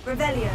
Revelio.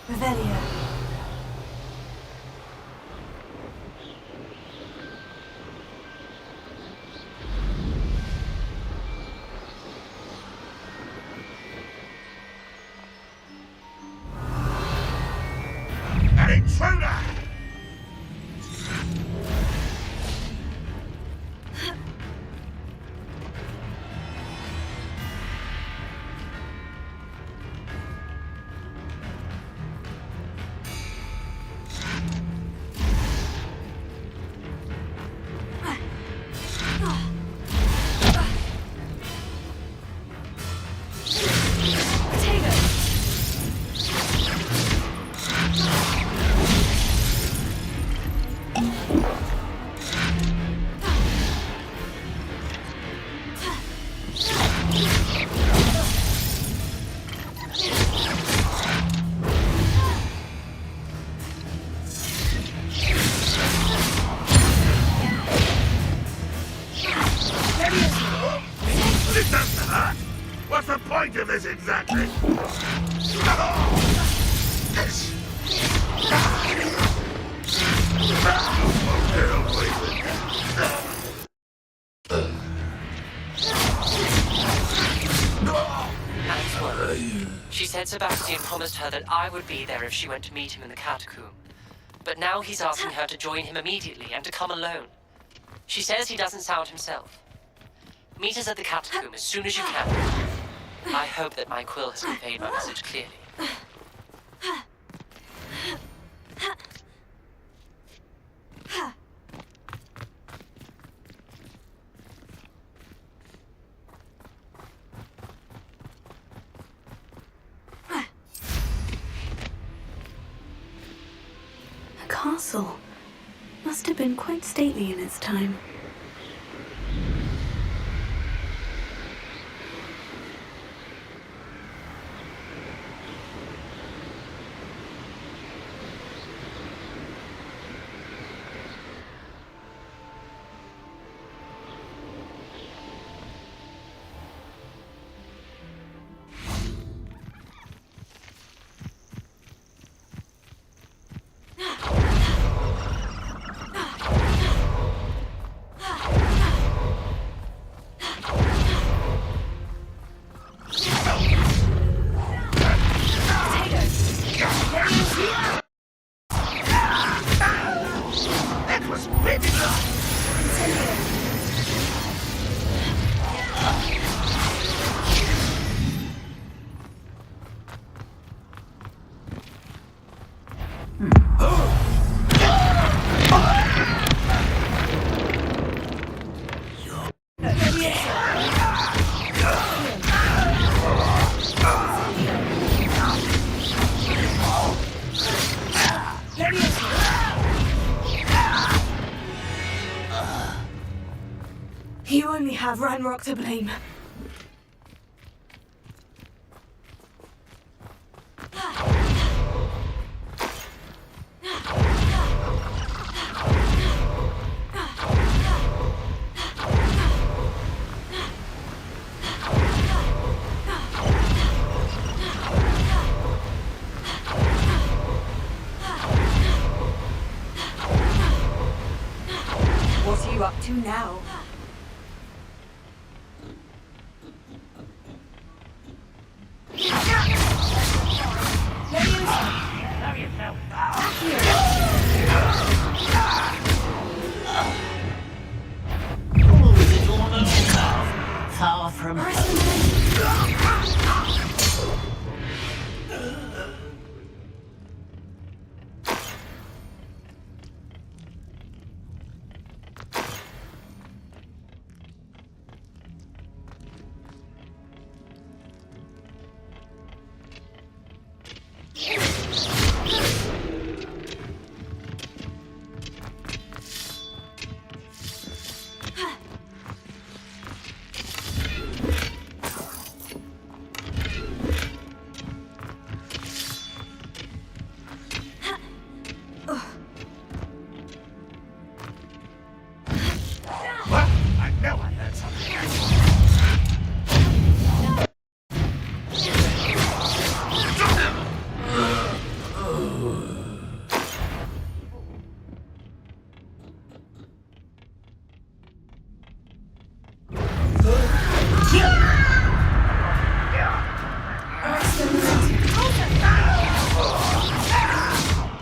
Revelio. An intruder! This doesn't hurt! What's the point of this exactly? She said Sebastian promised her that I would be there if she went to meet him in the catacomb. But now he's asking her to join him immediately and to come alone. She says he doesn't sound himself. Meet us at the catacomb as soon as you can. I hope that my quill has conveyed my message clearly. A castle. Must have been quite stately in its time. You only have Ranrock to blame. What are you up to now? Far from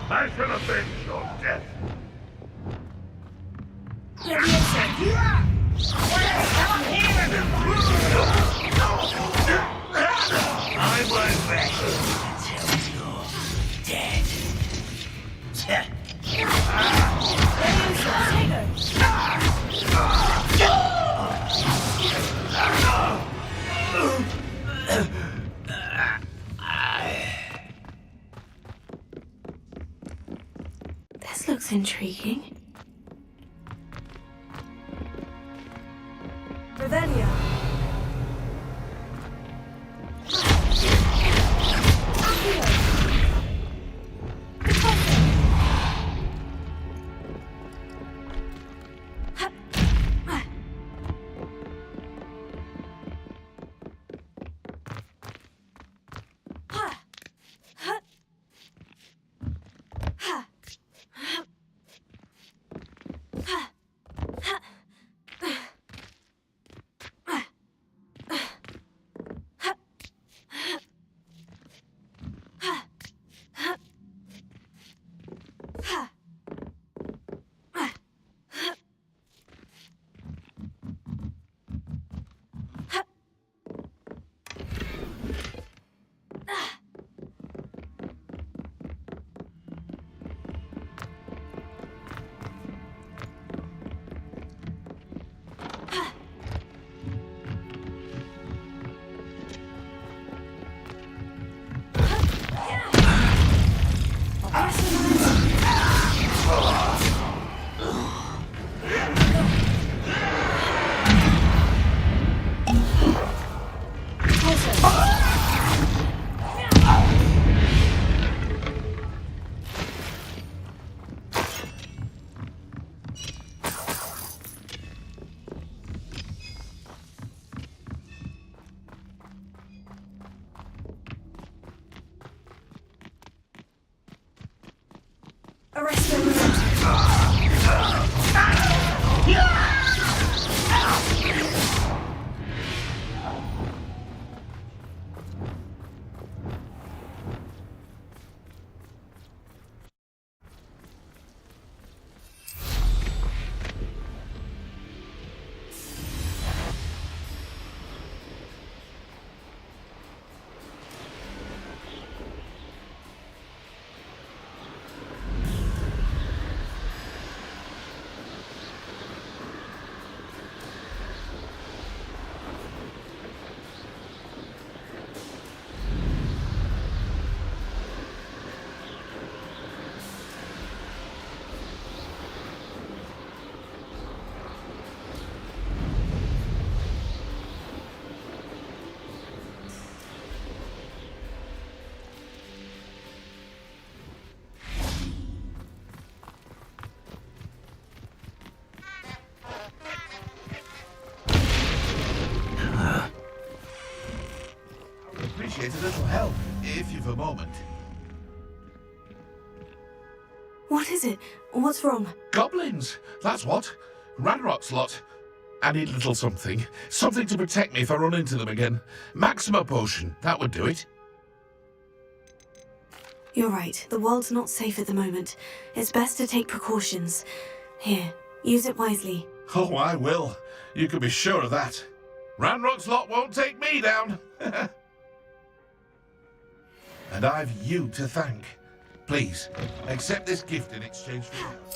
I shall avenge your death. I won't rest until you're dead. This looks intriguing. Revelia. appreciate a little help, if you've a moment. What is it? What's wrong? Goblins, that's what. Ranrock's lot. I need a little something. Something to protect me if I run into them again. Maxima potion, that would do it. You're right. The world's not safe at the moment. It's best to take precautions. Here, use it wisely. Oh, I will. You can be sure of that. Ranrock's lot won't take me down. And I've you to thank. Please, accept this gift in exchange for your help.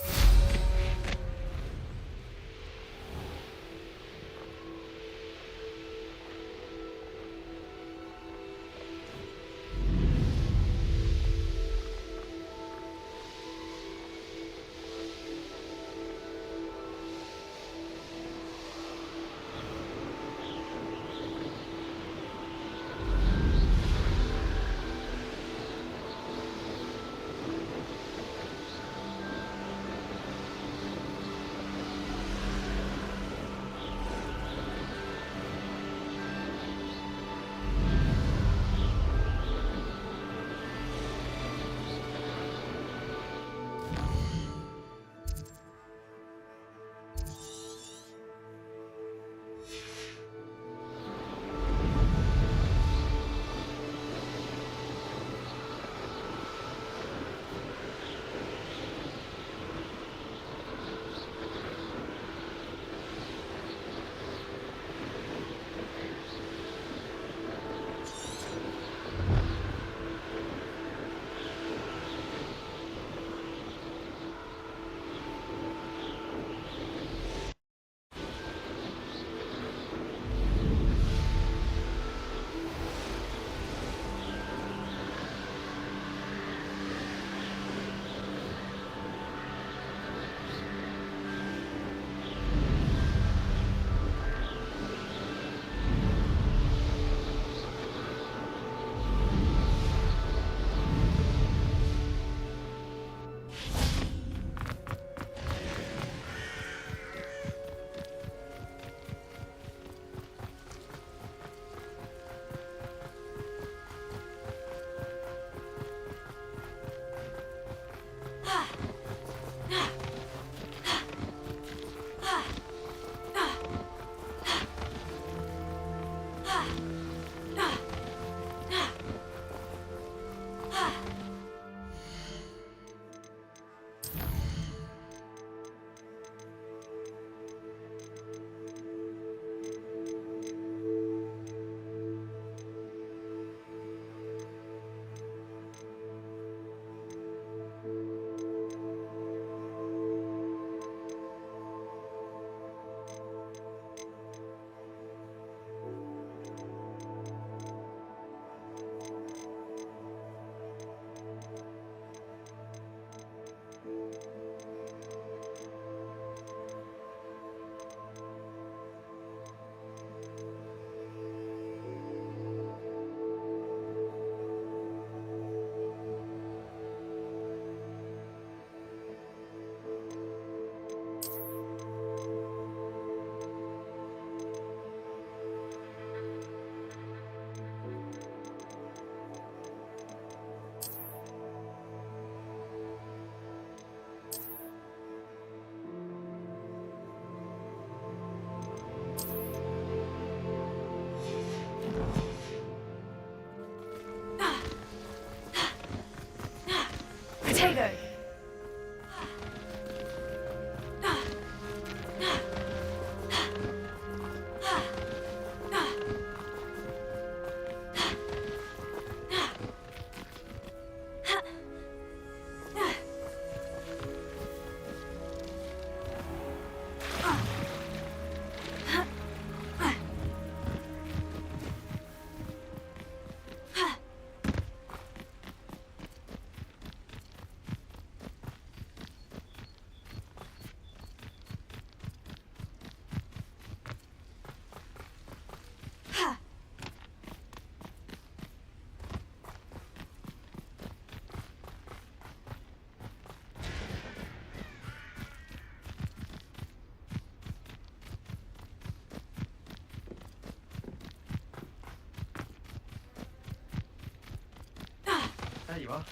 you are.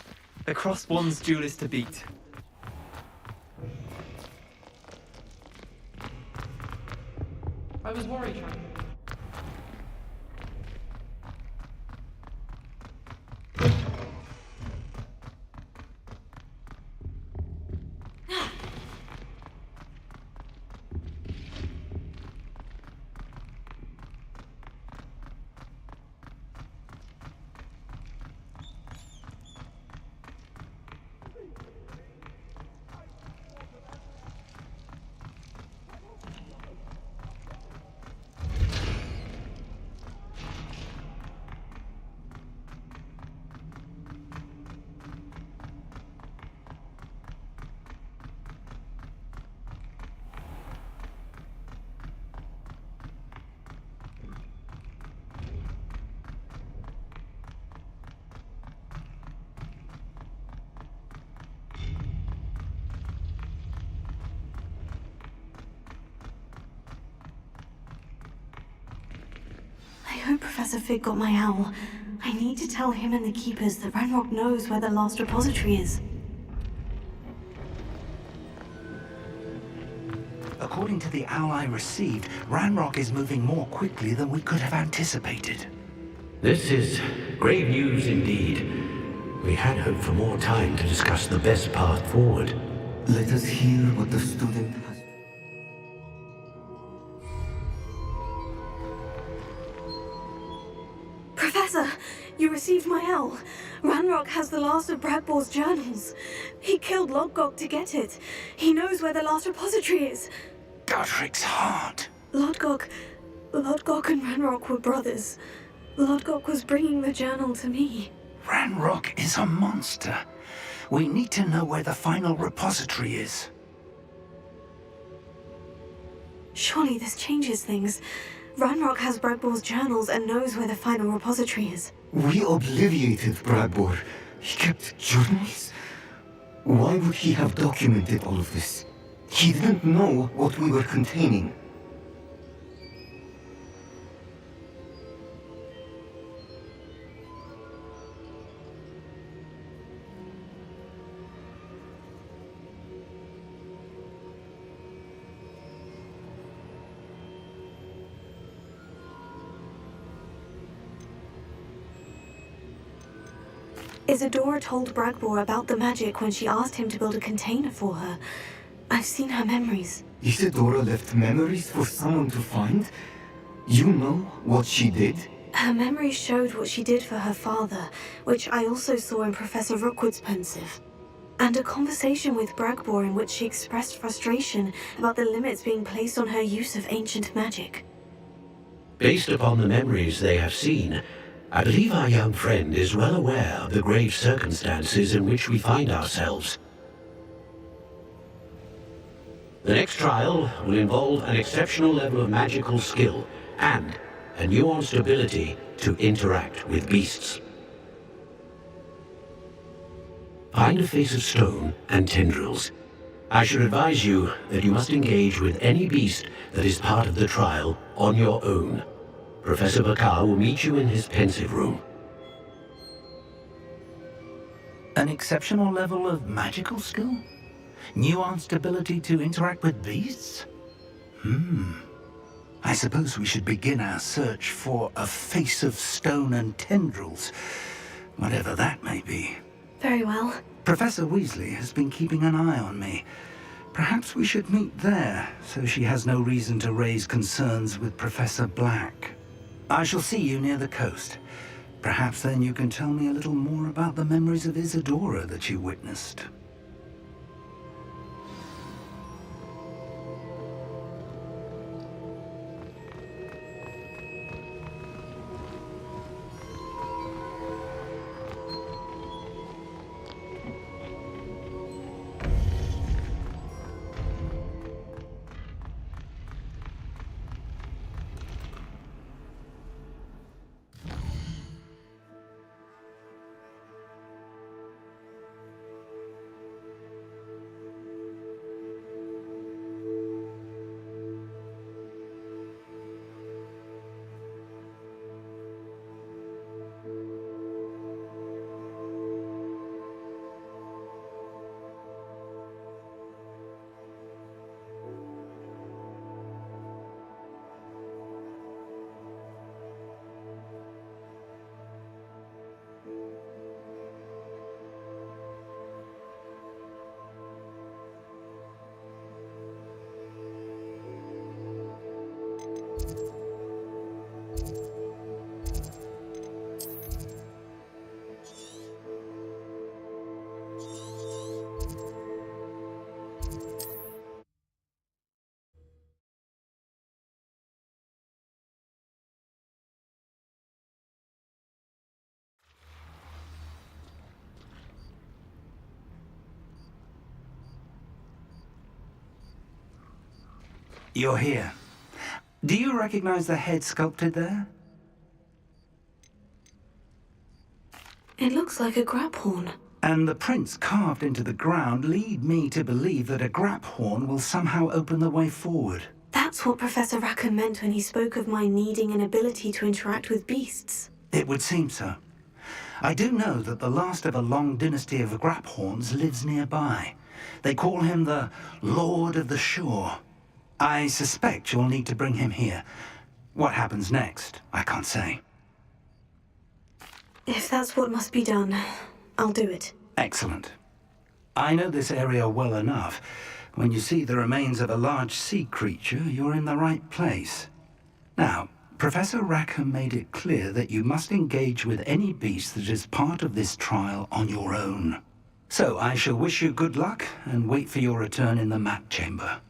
The Cross Wands duelist to beat. I was worried. I hope Professor Fig got my owl. I need to tell him and the Keepers that Ranrock knows where the last repository is. According to the owl I received, Ranrock is moving more quickly than we could have anticipated. This is grave news indeed. We had hoped for more time to discuss the best path forward. Let us hear what the student has. Professor, you received my owl. Ranrock has the last of Bradbor's journals. He killed Lodgok to get it. He knows where the last repository is. Godric's heart. Lodgok and Ranrock were brothers. Lodgok was bringing the journal to me. Ranrock is a monster. We need to know where the final repository is. Surely this changes things. Ranrock has Bradbor's journals and knows where the final repository is. We obliviated Bradbor. He kept journals? Why would he have documented all of this? He didn't know what we were containing. Isadora told Bradbor about the magic when she asked him to build a container for her. I've seen her memories. Isadora left memories for someone to find? You know what she did? Her memories showed what she did for her father, which I also saw in Professor Rookwood's pensive. And a conversation with Bradbor in which she expressed frustration about the limits being placed on her use of ancient magic. Based upon the memories they have seen, I believe our young friend is well aware of the grave circumstances in which we find ourselves. The next trial will involve an exceptional level of magical skill and a nuanced ability to interact with beasts. Find a face of stone and tendrils. I should advise you that you must engage with any beast that is part of the trial on your own. Professor Bakar will meet you in his pensive room. An exceptional level of magical skill? Nuanced ability to interact with beasts? I suppose we should begin our search for a face of stone and tendrils, whatever that may be. Very well. Professor Weasley has been keeping an eye on me. Perhaps we should meet there, so she has no reason to raise concerns with Professor Black. I shall see you near the coast. Perhaps then you can tell me a little more about the memories of Isadora that you witnessed. You're here. Do you recognize the head sculpted there? It looks like a grab horn. And the prints carved into the ground lead me to believe that a grab horn will somehow open the way forward. That's what Professor Rackham meant when he spoke of my needing an ability to interact with beasts. It would seem so. I do know that the last of a long dynasty of Graphorns lives nearby. They call him the Lord of the Shore. I suspect you'll need to bring him here. What happens next, I can't say. If that's what must be done, I'll do it. Excellent. I know this area well enough. When you see the remains of a large sea creature, you're in the right place. Now, Professor Rackham made it clear that you must engage with any beast that is part of this trial on your own. So I shall wish you good luck and wait for your return in the map chamber.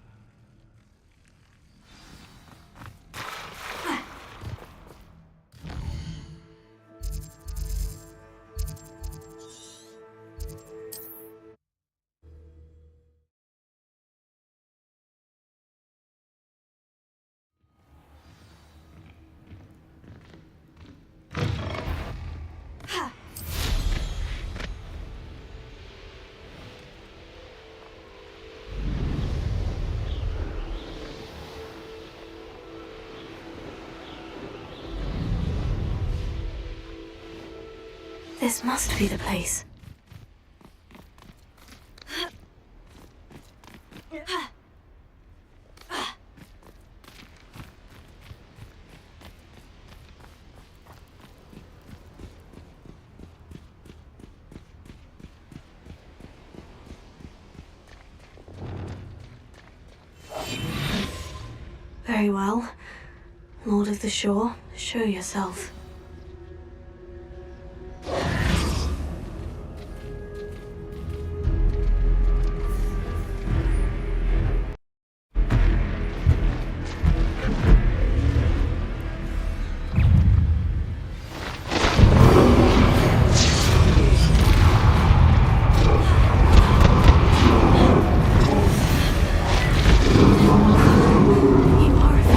This must be the place. Very well. Lord of the Shore, show yourself. You are a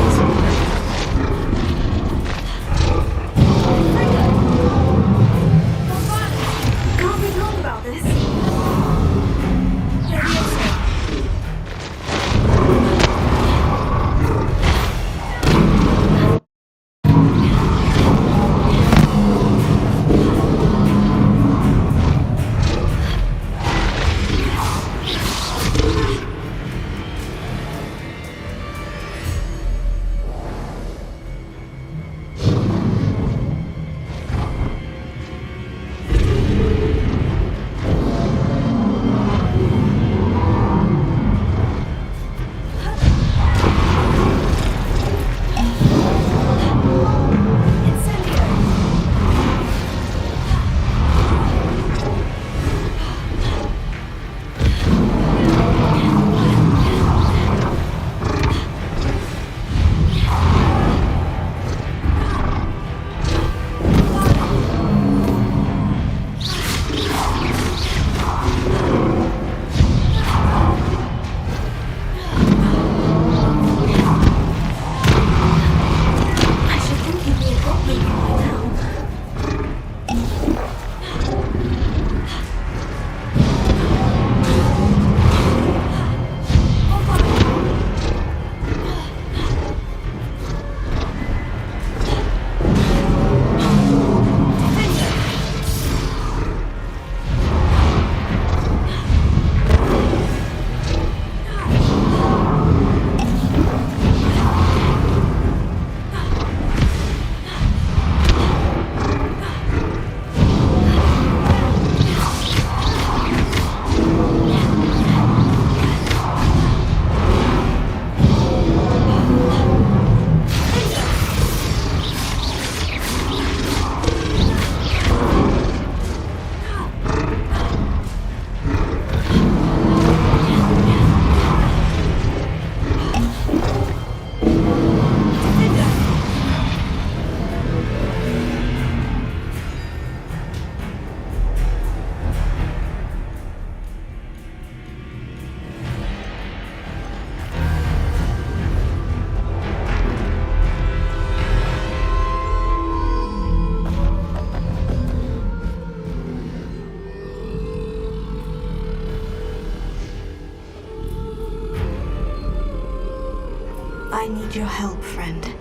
I need your help, friend.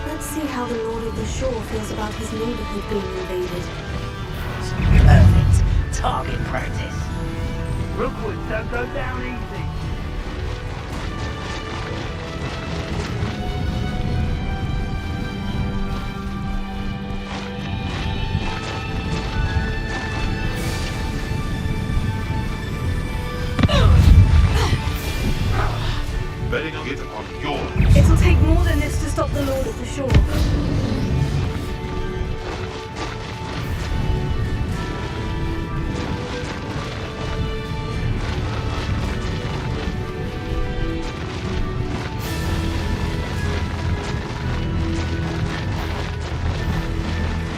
Let's see how the Lord of the Shore feels about his neighborhood being invaded. Perfect. Target practice. Rookwood, don't go down easy. Betting on it on your... It'll take more than this to stop the Lord of the Shore.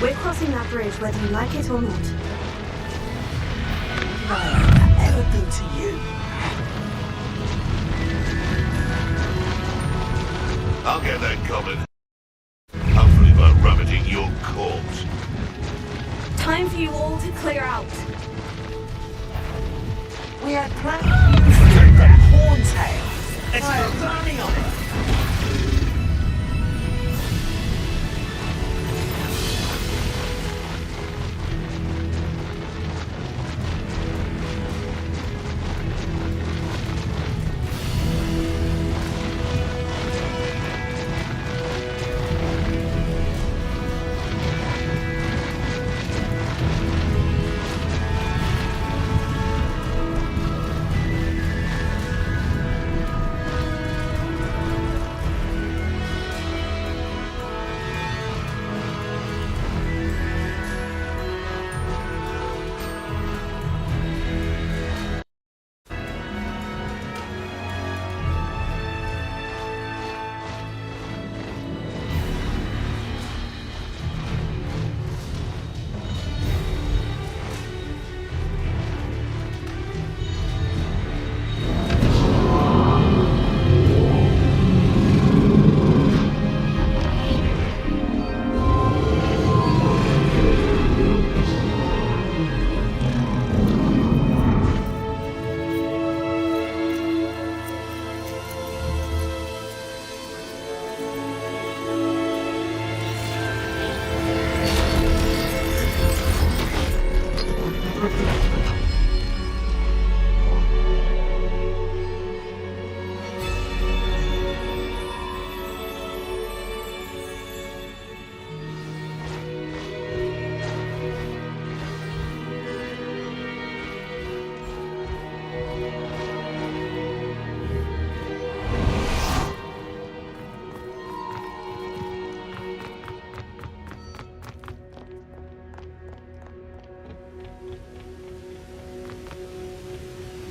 We're crossing that bridge whether you like it or not. Ever good to you? I'll get that covered. Hopefully by rabbiting your corpse. Time for you all to clear out. We had plans. That horntail. Let's go running on it.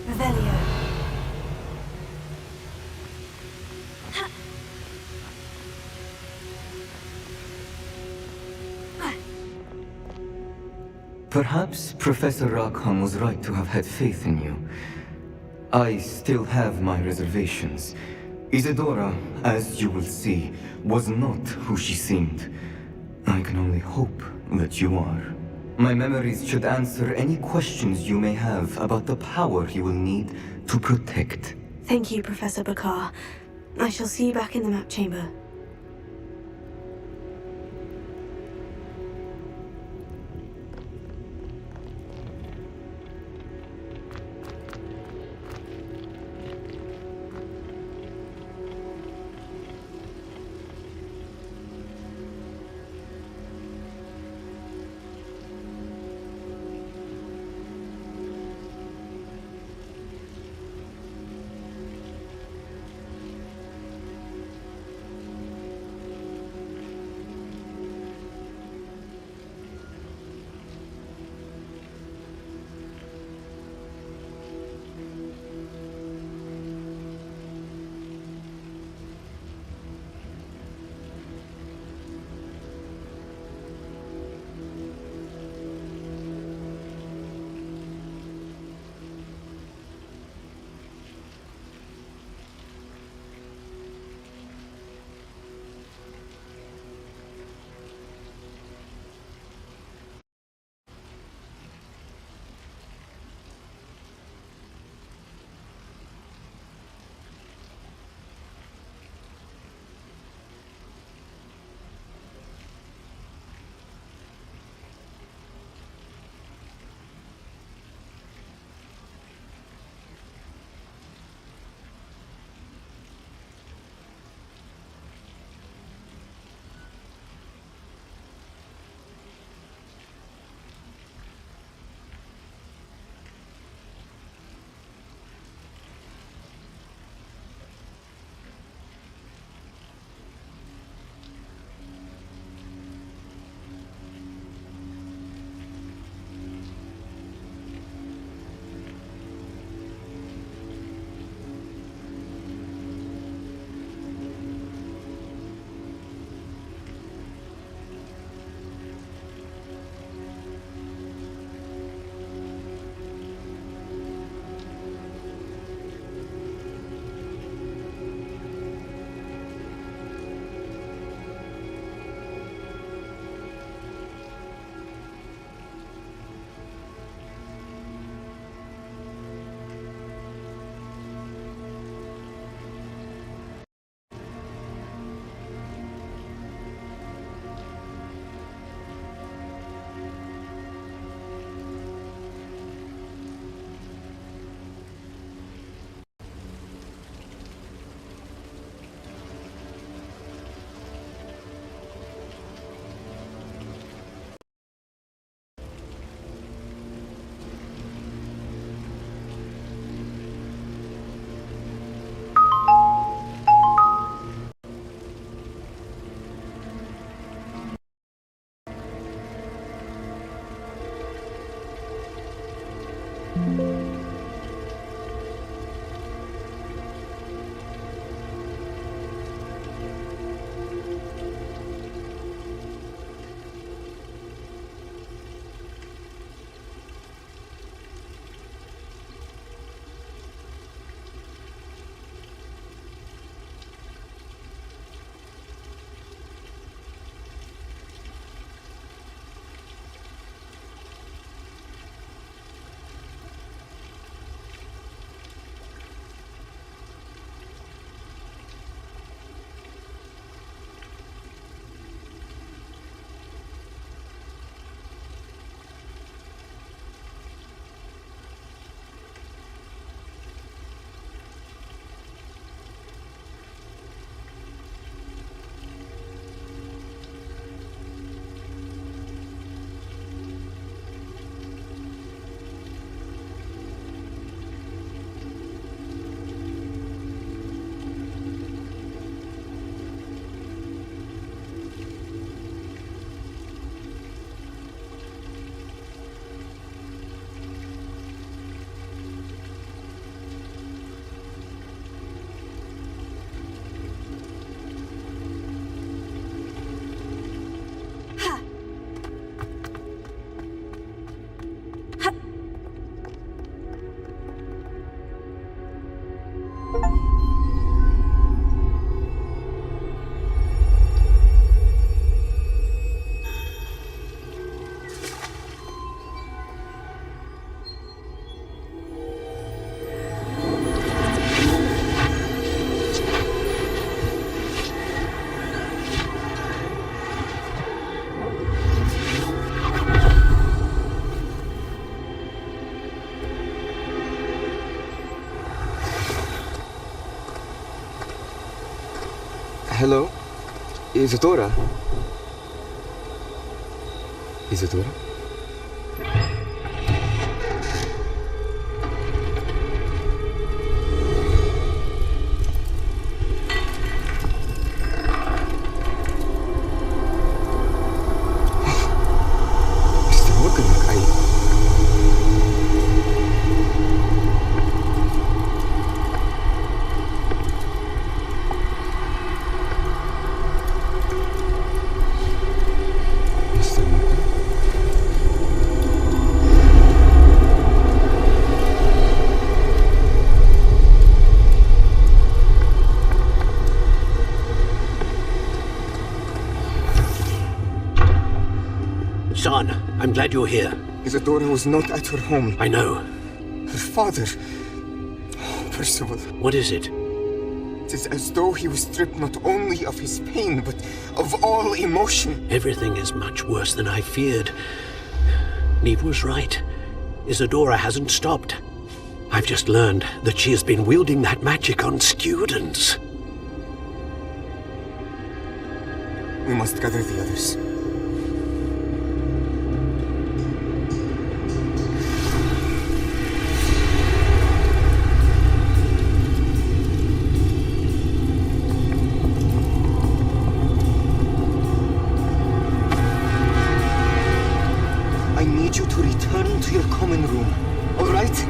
Revelio. Perhaps Professor Rackham was right to have had faith in you. I still have my reservations. Isadora, as you will see, was not who she seemed. I can only hope that you are. My memories should answer any questions you may have about the power you will need to protect. Thank you, Professor Bakar. I shall see you back in the map chamber. Hello? Isadora? Isadora? Basta huwag ka mag-alala. Son, I'm glad you're here. Isadora was not at her home. I know. Her father... Oh, Percival. What is it? It is as though he was stripped not only of his pain, but of all emotion. Everything is much worse than I feared. Neve was right. Isadora hasn't stopped. I've just learned that she has been wielding that magic on students. We must gather the others. I need you to return to your common room, all right?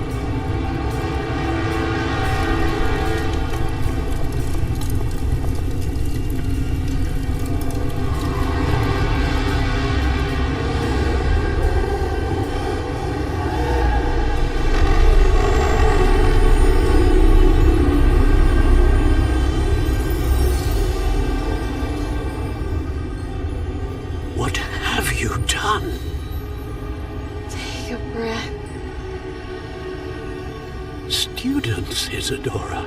What have you done? Take a breath. Students, Isadora.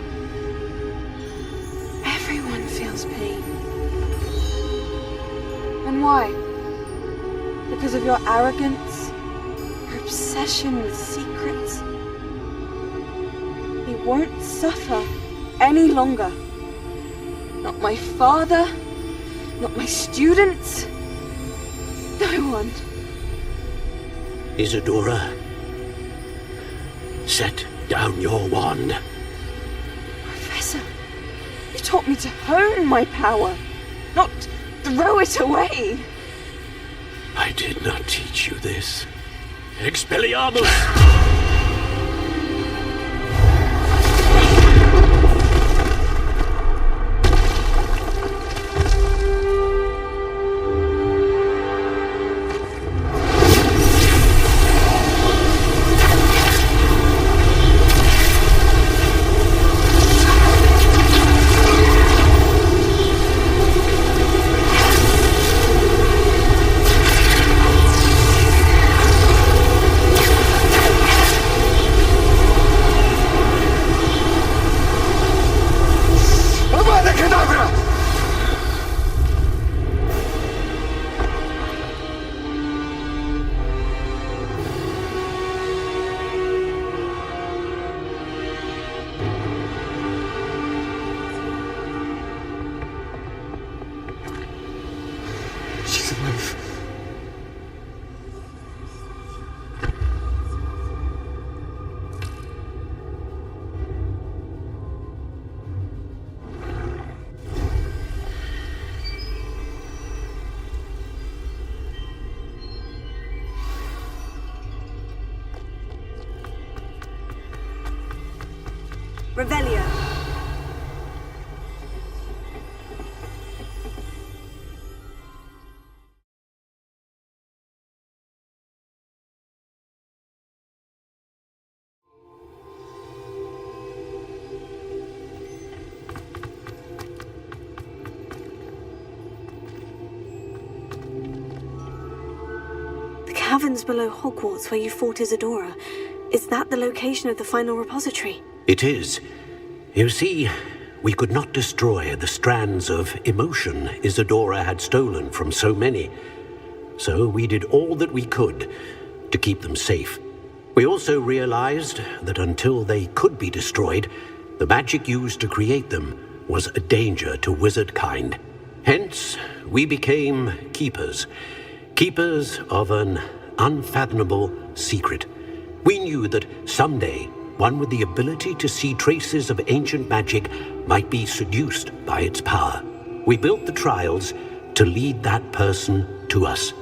Everyone feels pain. And why? Because of your arrogance? Your obsession with secrets? He won't suffer any longer. Not my father, not my students, no one. Isadora, set down your wand. Professor, you taught me to hone my power, not throw it away. I did not teach you this. Expelliarmus! is alive. Revelio. The caverns below Hogwarts where you fought Isadora. Is that the location of the final repository? It is. You see, we could not destroy the strands of emotion Isadora had stolen from so many. So we did all that we could to keep them safe. We also realized that until they could be destroyed, the magic used to create them was a danger to wizard kind. Hence, we became keepers. Keepers of an unfathomable secret. We knew that someday, one with the ability to see traces of ancient magic might be seduced by its power. We built the trials to lead that person to us,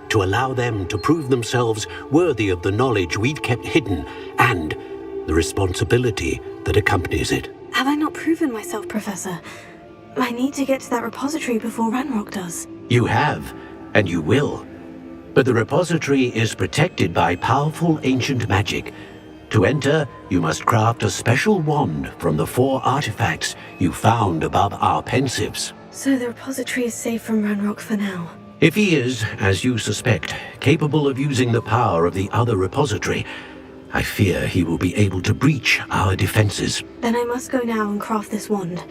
to allow them to prove themselves worthy of the knowledge we'd kept hidden and the responsibility that accompanies it. Have I not proven myself, Professor? I need to get to that repository before Ranrock does. You have, and you will. But the repository is protected by powerful ancient magic. To enter, you must craft a special wand from the 4 artifacts you found above our pensives. So the repository is safe from Ranrock for now. If he is, as you suspect, capable of using the power of the other repository, I fear he will be able to breach our defenses. Then I must go now and craft this wand.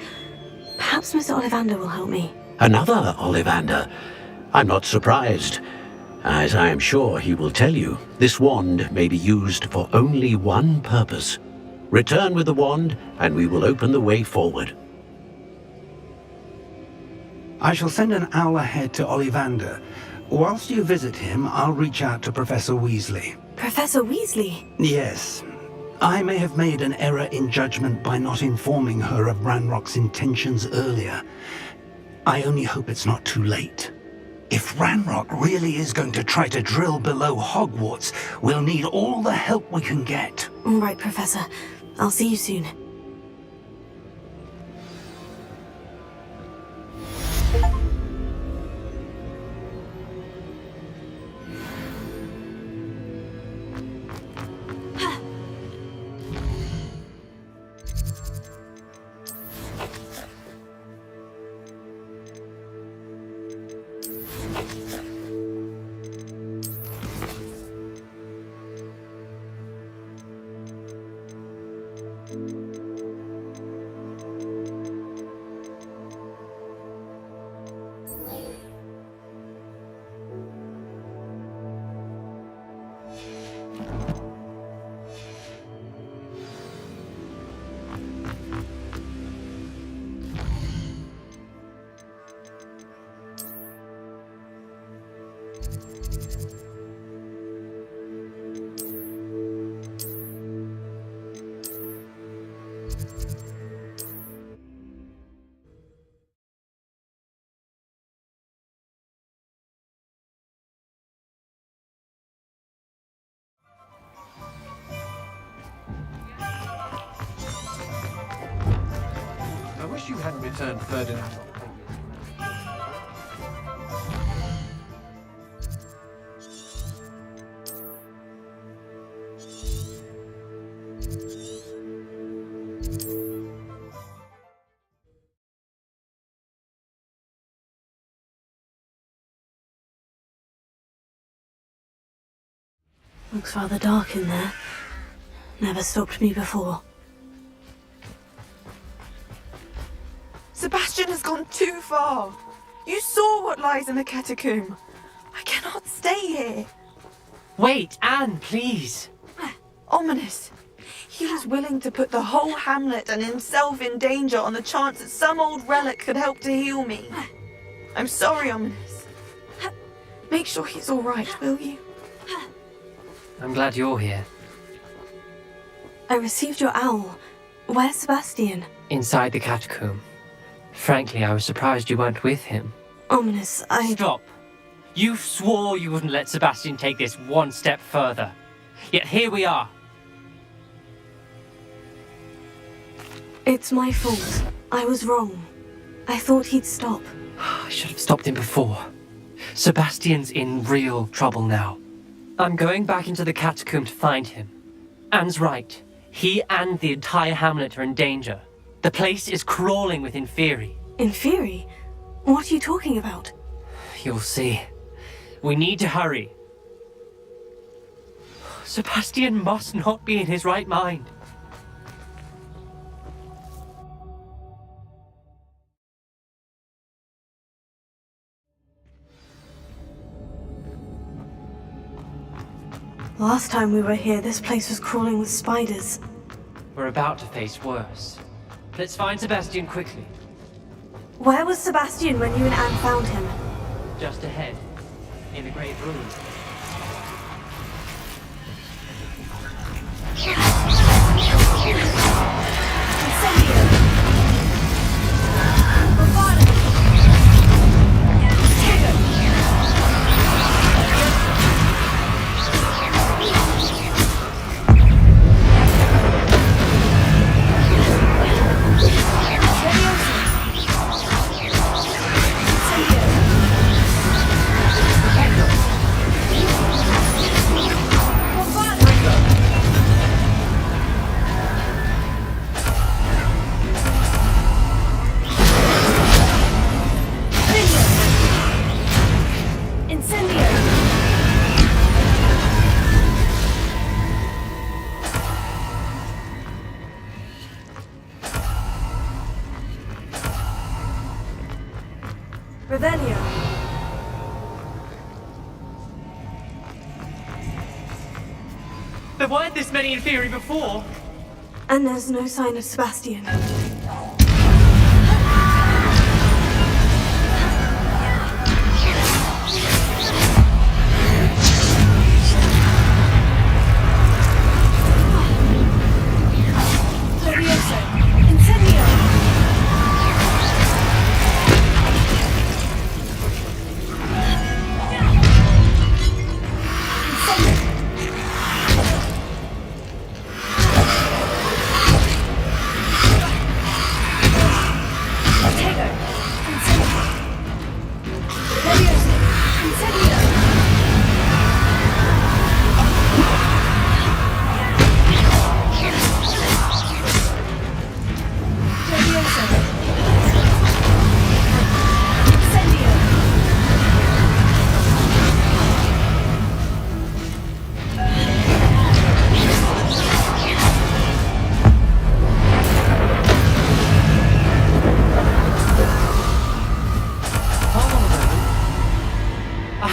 Perhaps Mr. Ollivander will help me. Another Ollivander? I'm not surprised. As I am sure he will tell you, this wand may be used for only one purpose. Return with the wand, and we will open the way forward. I shall send an owl ahead to Ollivander. Whilst you visit him, I'll reach out to Professor Weasley. Professor Weasley? Yes. I may have made an error in judgment by not informing her of Ranrock's intentions earlier. I only hope it's not too late. If Ranrock really is going to try to drill below Hogwarts, we'll need all the help we can get. All right, Professor. I'll see you soon. I wish you hadn't returned Ferdinand. Looks rather dark in there. Never stopped me before. Sebastian has gone too far. You saw what lies in the catacomb. I cannot stay here. Wait, Anne, please. Ominous. He was willing to put the whole hamlet and himself in danger on the chance that some old relic could help to heal me. I'm sorry, Ominous. Make sure he's all right, will you? I'm glad you're here. I received your owl. Where's Sebastian? Inside the catacomb. Frankly, I was surprised you weren't with him. Ominous, Stop. You swore you wouldn't let Sebastian take this one step further. Yet here we are. It's my fault. I was wrong. I thought he'd stop. I should have stopped him before. Sebastian's in real trouble now. I'm going back into the catacomb to find him. Anne's right. He and the entire hamlet are in danger. The place is crawling with Inferi. Inferi? What are you talking about? You'll see. We need to hurry. Sebastian must not be in his right mind. Last time we were here, this place was crawling with spiders. We're about to face worse. Let's find Sebastian quickly. Where was Sebastian when you and Anne found him? Just ahead, in the great room. Revelio. There weren't this many Inferi before. And there's no sign of Sebastian.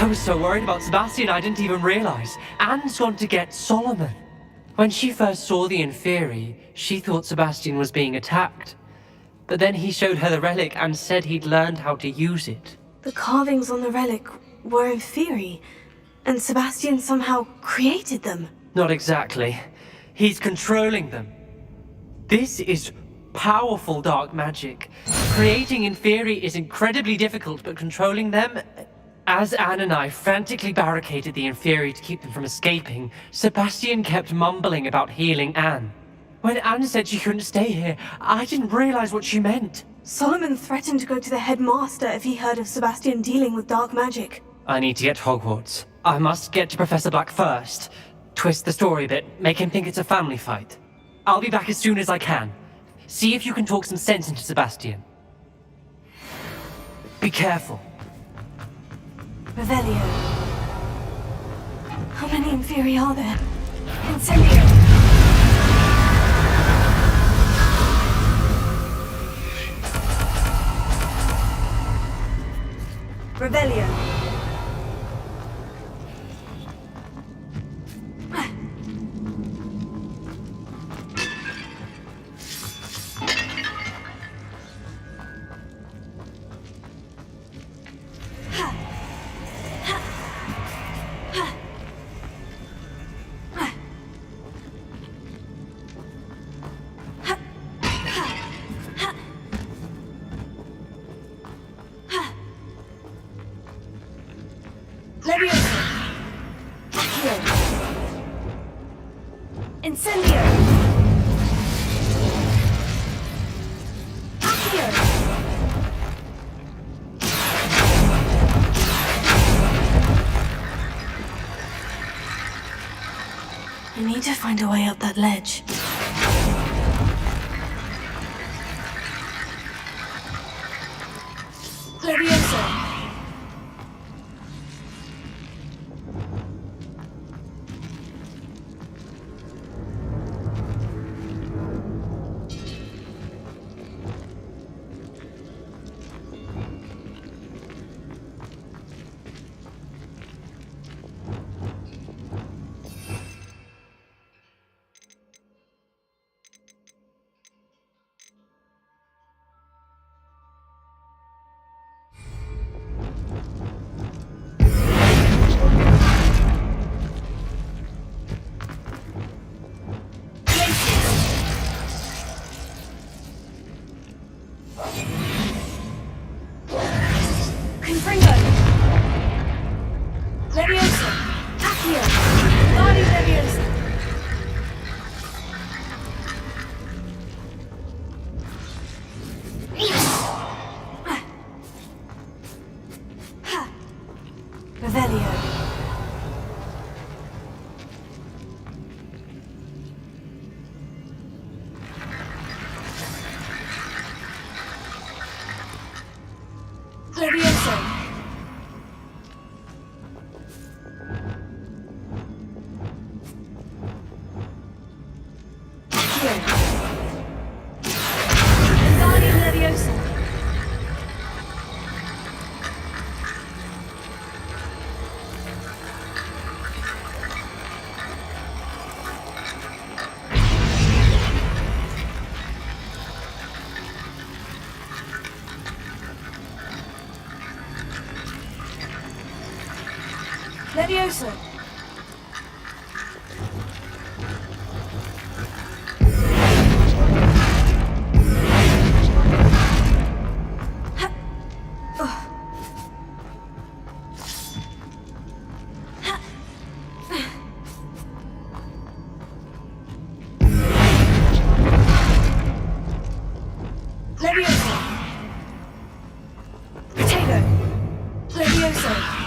I was so worried about Sebastian I didn't even realize. Anne's gone to get Solomon. When she first saw the Inferi, she thought Sebastian was being attacked. But then he showed her the relic and said he'd learned how to use it. The carvings on the relic were Inferi, and Sebastian somehow created them. Not exactly. He's controlling them. This is powerful dark magic. Creating Inferi is incredibly difficult, but controlling them... As Anne and I frantically barricaded the Inferi to keep them from escaping, Sebastian kept mumbling about healing Anne. When Anne said she couldn't stay here, I didn't realize what she meant. Solomon threatened to go to the headmaster if he heard of Sebastian dealing with dark magic. I need to get to Hogwarts. I must get to Professor Black first. Twist the story a bit, make him think it's a family fight. I'll be back as soon as I can. See if you can talk some sense into Sebastian. Be careful. Revelio. How many Inferi are there? Incendio. Revelio. Leviosa! Accio! Incendio! Accio! I need to find a way up that ledge. Leviosa! Leviosa! Accio! Body Leviosa! Revelio. Leviosa! Leviosa! Leviosa! Potato! Leviosa!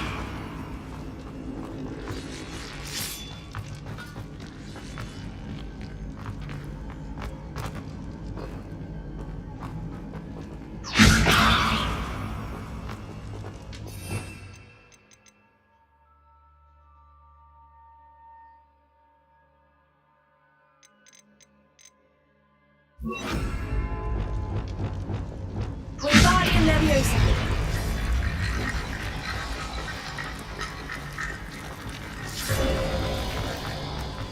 Wingardium Leviosa!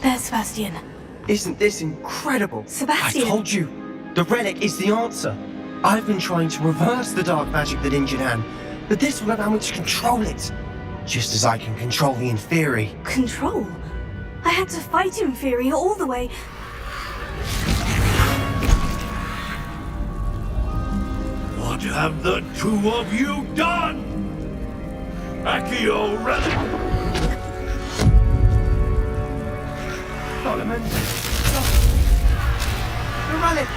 There's Sebastian. Isn't this incredible? Sebastian! I told you, the relic is the answer. I've been trying to reverse the dark magic that injured Anne, but this will allow me to control it. Just as I can control the Inferi. Control? I had to fight Inferi all the way. What have the two of you done? Accio relic! Solomon! The relic!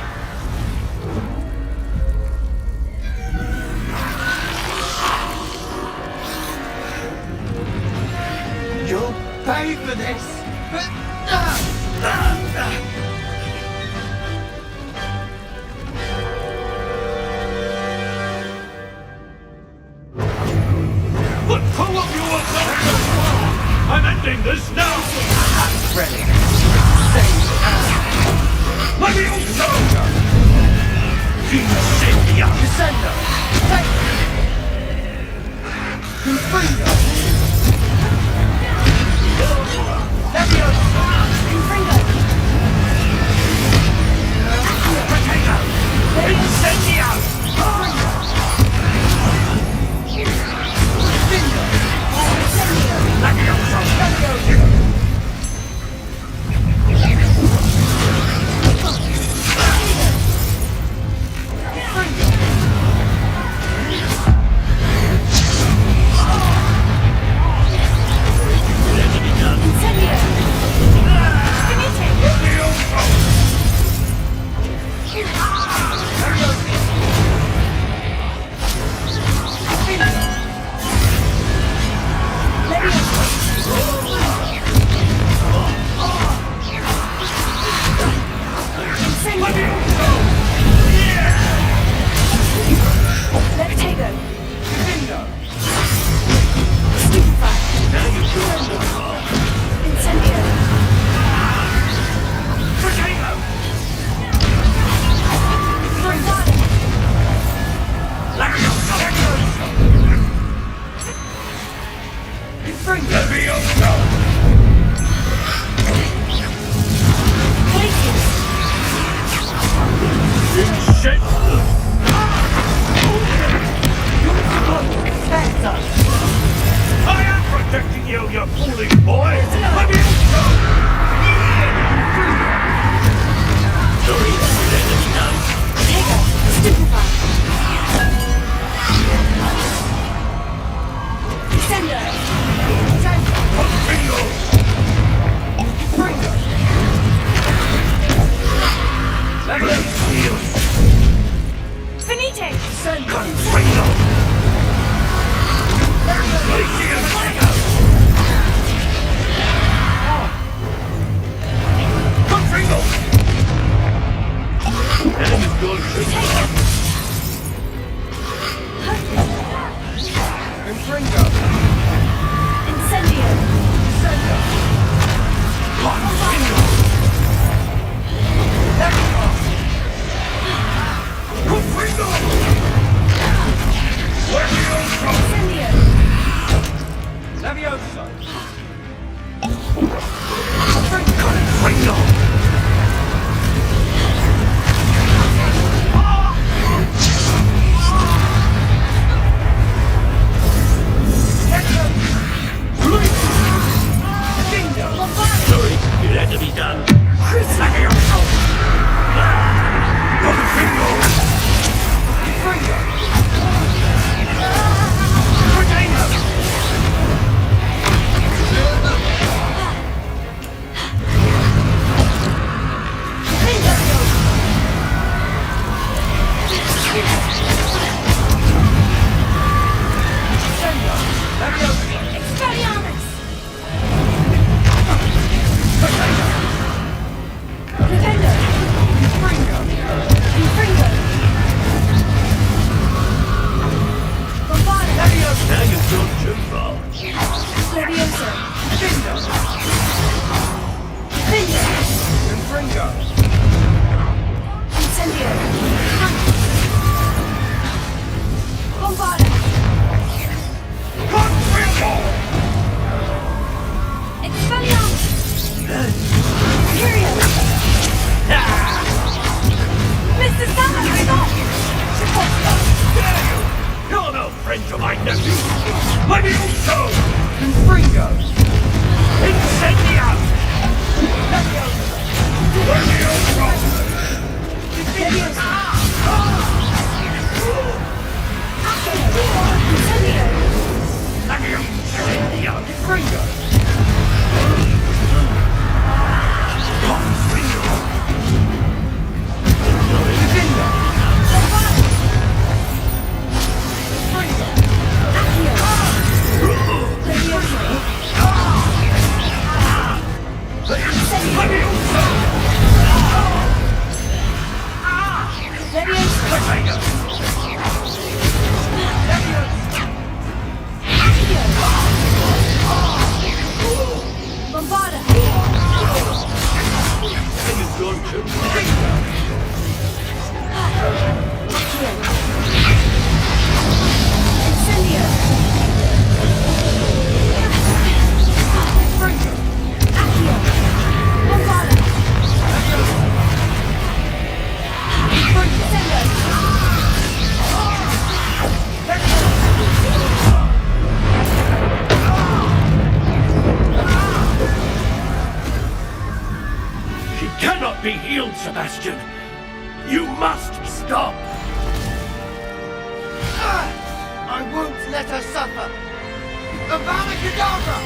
You'll pay for this! But pull up your weapons! I'm ending this now! Relic! Save Anne! Leviosa! Incendia! Descender! Take Confringo! Leviosa! Confringo! Potato! Incendia! I am protecting you, you foolish boy! Let me go! Sorry, let us know. Stupefy. Sender. Bingo! Let us heal. Finite. Confringo! Confringo! That is good. Confringo. Incendio. Confringo! Confringo! Where do you from? Incendio. Leviosa. Confringo! Sorry, it had to be done. Expelliarmus. Confringo. Bombarda. Now you've gone too far. Leviosa. Confringo. Incendio. Bombarda. Expelliarmus. Imperial. Mr. Summer, stop! You're no friend to my nephew. Let me go! Confringo. Incendium! Where do you from? Incendio. Confringo. Bombarda. You've gone too far. Incendio. Accio. Bombarda. She cannot be healed, Sebastian. You must stop. I won't let her suffer! Avada Kedavra!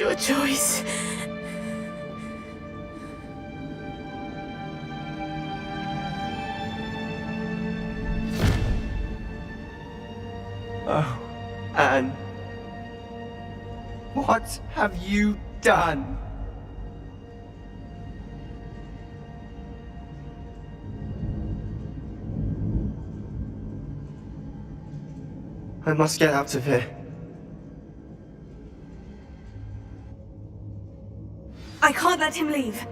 your choice. Oh, Anne. What have you done? I must get out of here. I can't let him leave.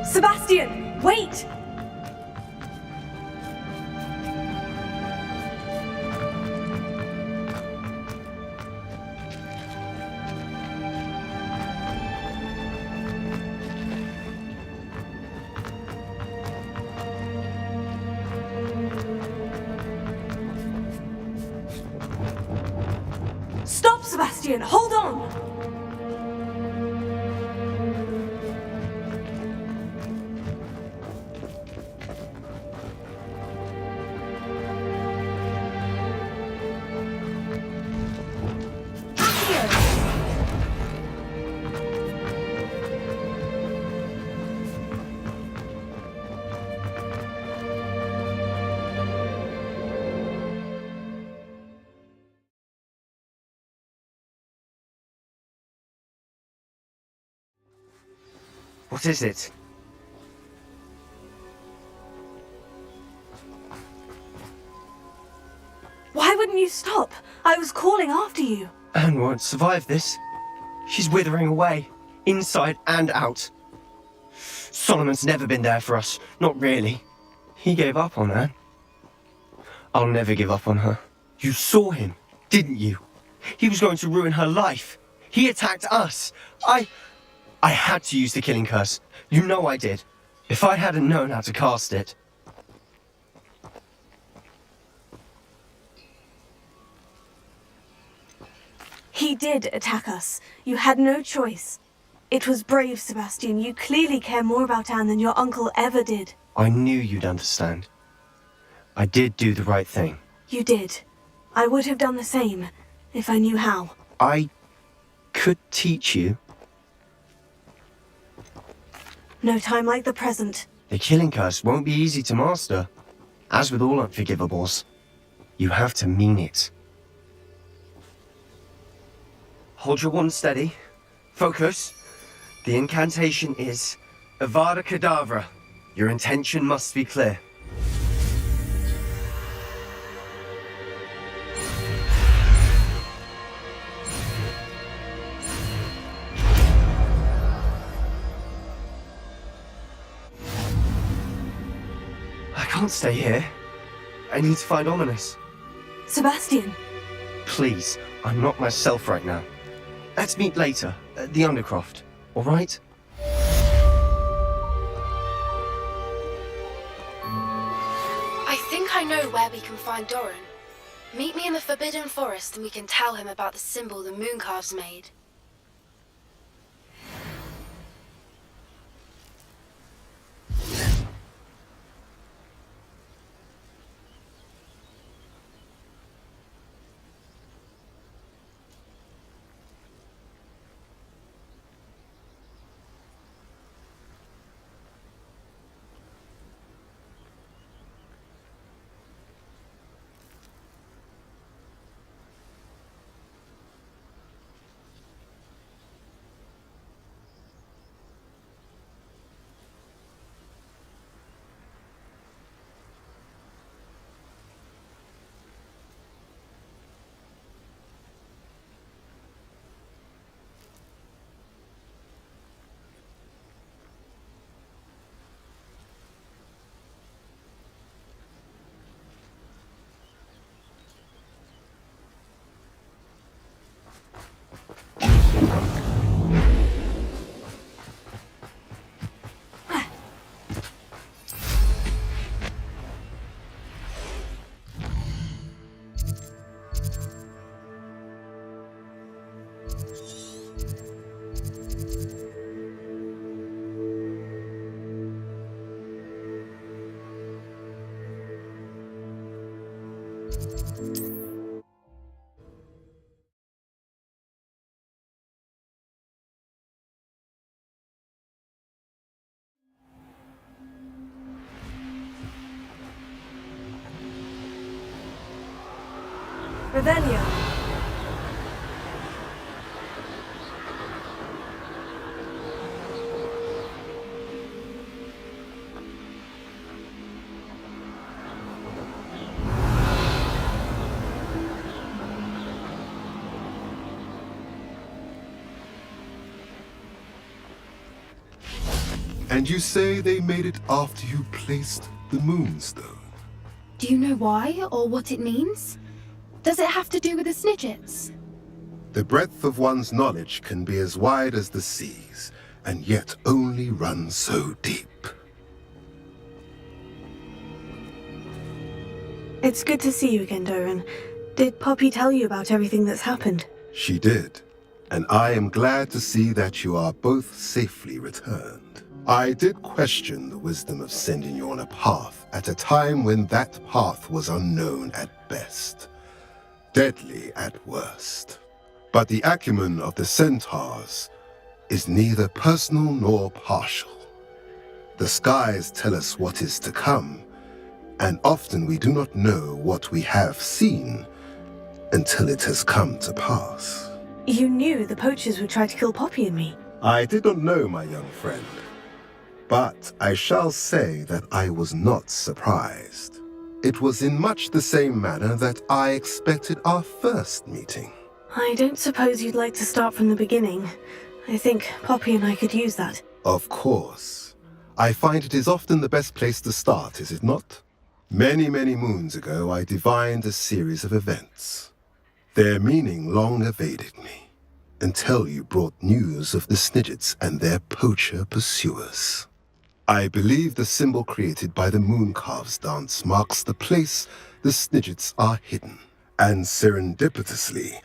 Sebastian, wait! Stop, Sebastian! Hold on! What is it? Why wouldn't you stop? I was calling after you. Anne won't survive this. She's withering away, inside and out. Solomon's never been there for us, not really. He gave up on Anne. I'll never give up on her. You saw him. didn't you? He was going to ruin her life. He attacked us. I had to use the killing curse. You know I did. If I hadn't known how to cast it... He did attack us. You had no choice. It was brave, Sebastian. You clearly care more about Anne than your uncle ever did. I knew you'd understand. I did do the right thing. You did. I would have done the same, if I knew how. I could teach you. No time like the present. The killing curse won't be easy to master. As with all unforgivables, you have to mean it. Hold your wand steady. Focus. The incantation is Avada Kedavra. Your intention must be clear. I can't stay here. I need to find Ominous. Sebastian! Please, I'm not myself right now. Let's meet later, at the Undercroft, all right? I think I know where we can find Doran. Meet me in the Forbidden Forest and we can tell him about the symbol the Mooncalves made. Revelio. And you say they made it after you placed the Moonstone? Do you know why or what it means? Does it have to do with the Snidgets? The breadth of one's knowledge can be as wide as the seas, and yet only run so deep. It's good to see you again, Doran. Did Poppy tell you about everything that's happened? She did, and I am glad to see that you are both safely returned. I did question the wisdom of sending you on a path at a time when that path was unknown at best, deadly at worst. But the acumen of the Centaurs is neither personal nor partial. The skies tell us what is to come, and often we do not know what we have seen until it has come to pass. You knew the poachers would try to kill Poppy and me. I did not know, my young friend, but I shall say that I was not surprised. It was in much the same manner that I expected our first meeting. I don't suppose you'd like to start from the beginning. I think Poppy and I could use that. Of course. I find it is often the best place to start, is it not? Many, many moons ago, I divined a series of events. Their meaning long evaded me, until you brought news of the Snidgets and their poacher pursuers. I believe the symbol created by the Mooncalves dance marks the place the Snidgets are hidden. And serendipitously,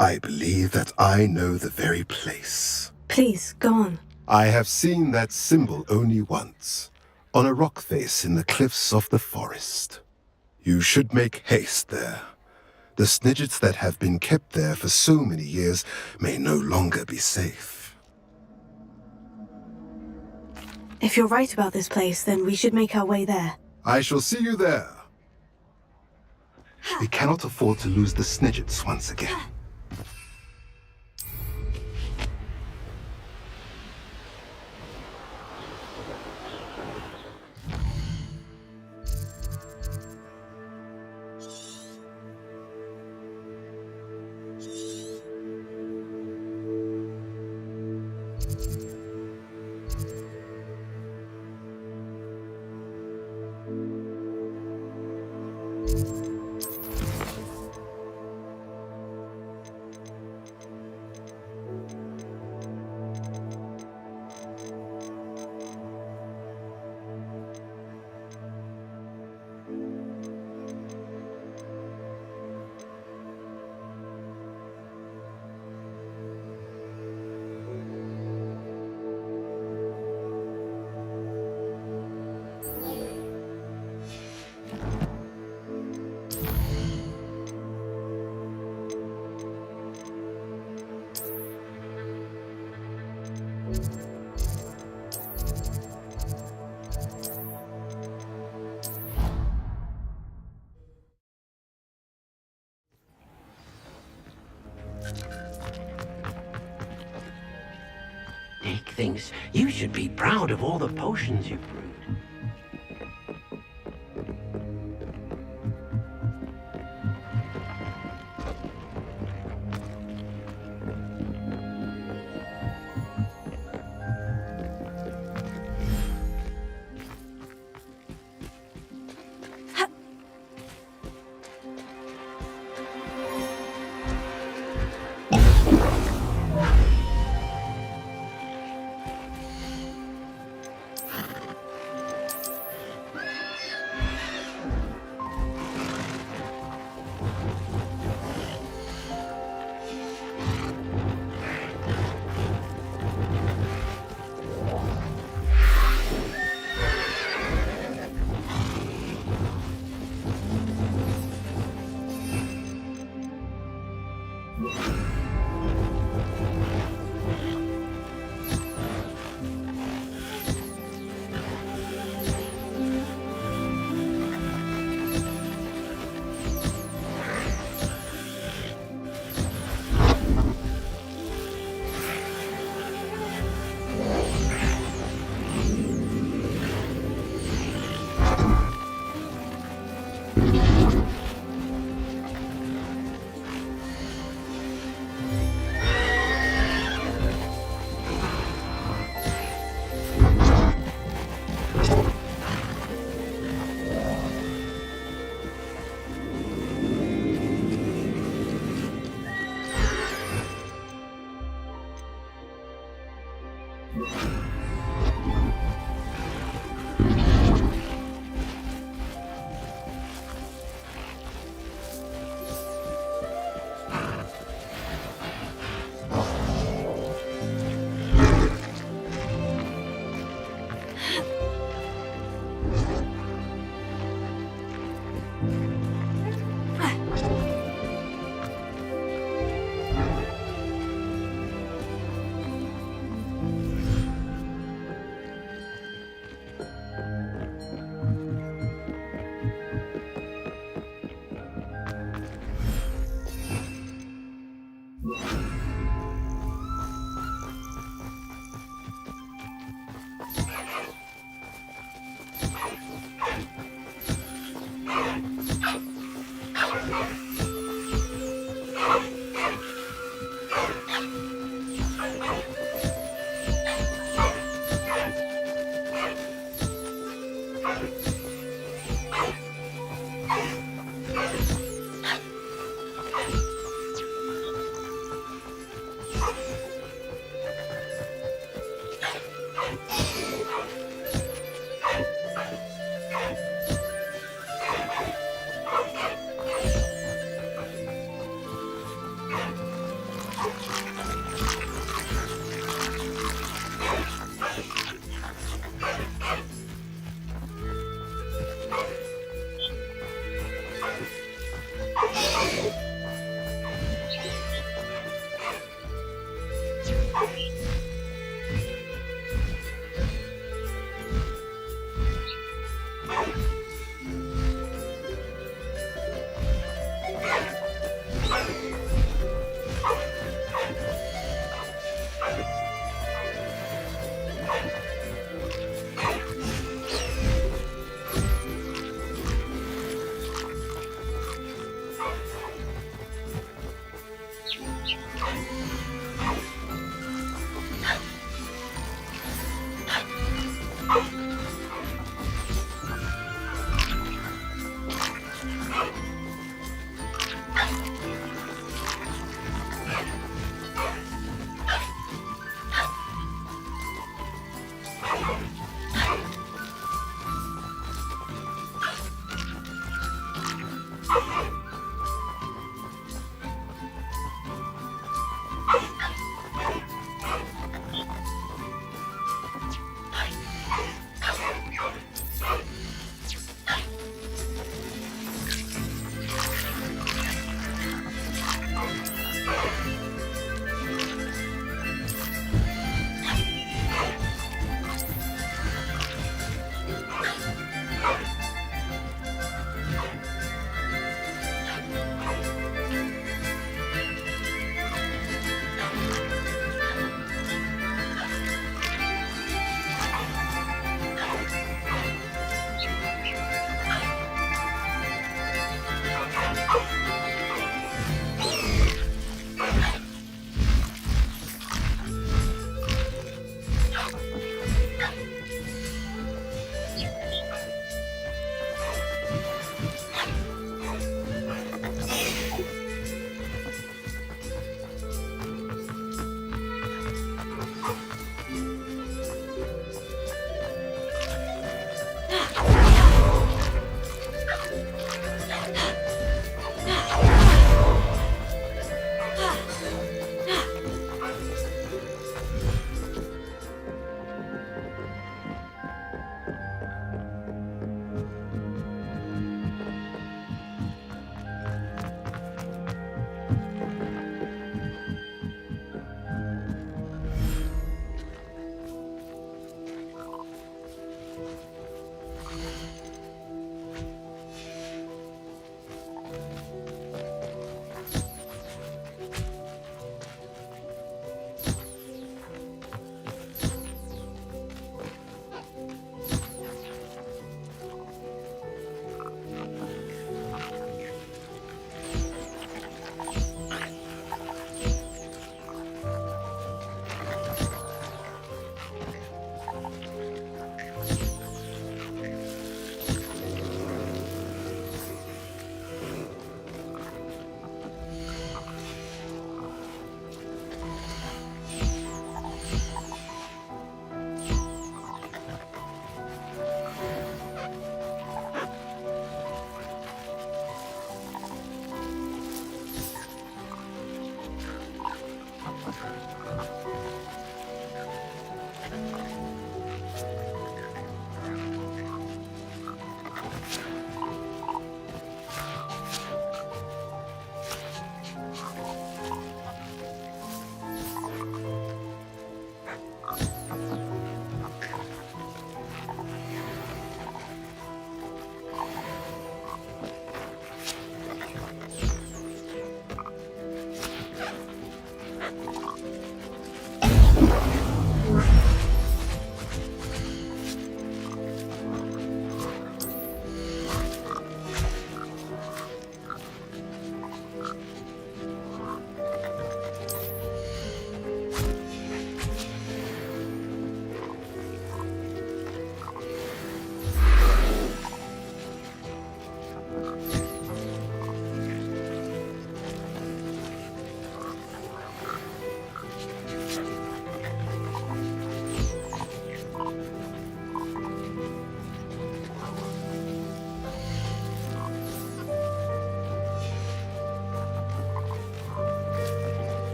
I believe that I know the very place. Please, go on. I have seen that symbol only once, on a rock face in the cliffs of the forest. You should make haste there. The Snidgets that have been kept there for so many years may no longer be safe. If you're right about this place, then we should make our way there. I shall see you there. We cannot afford to lose the Snidgets once again. Nick thinks you should be proud of all the potions you've brewed.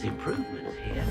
obvious improvements here.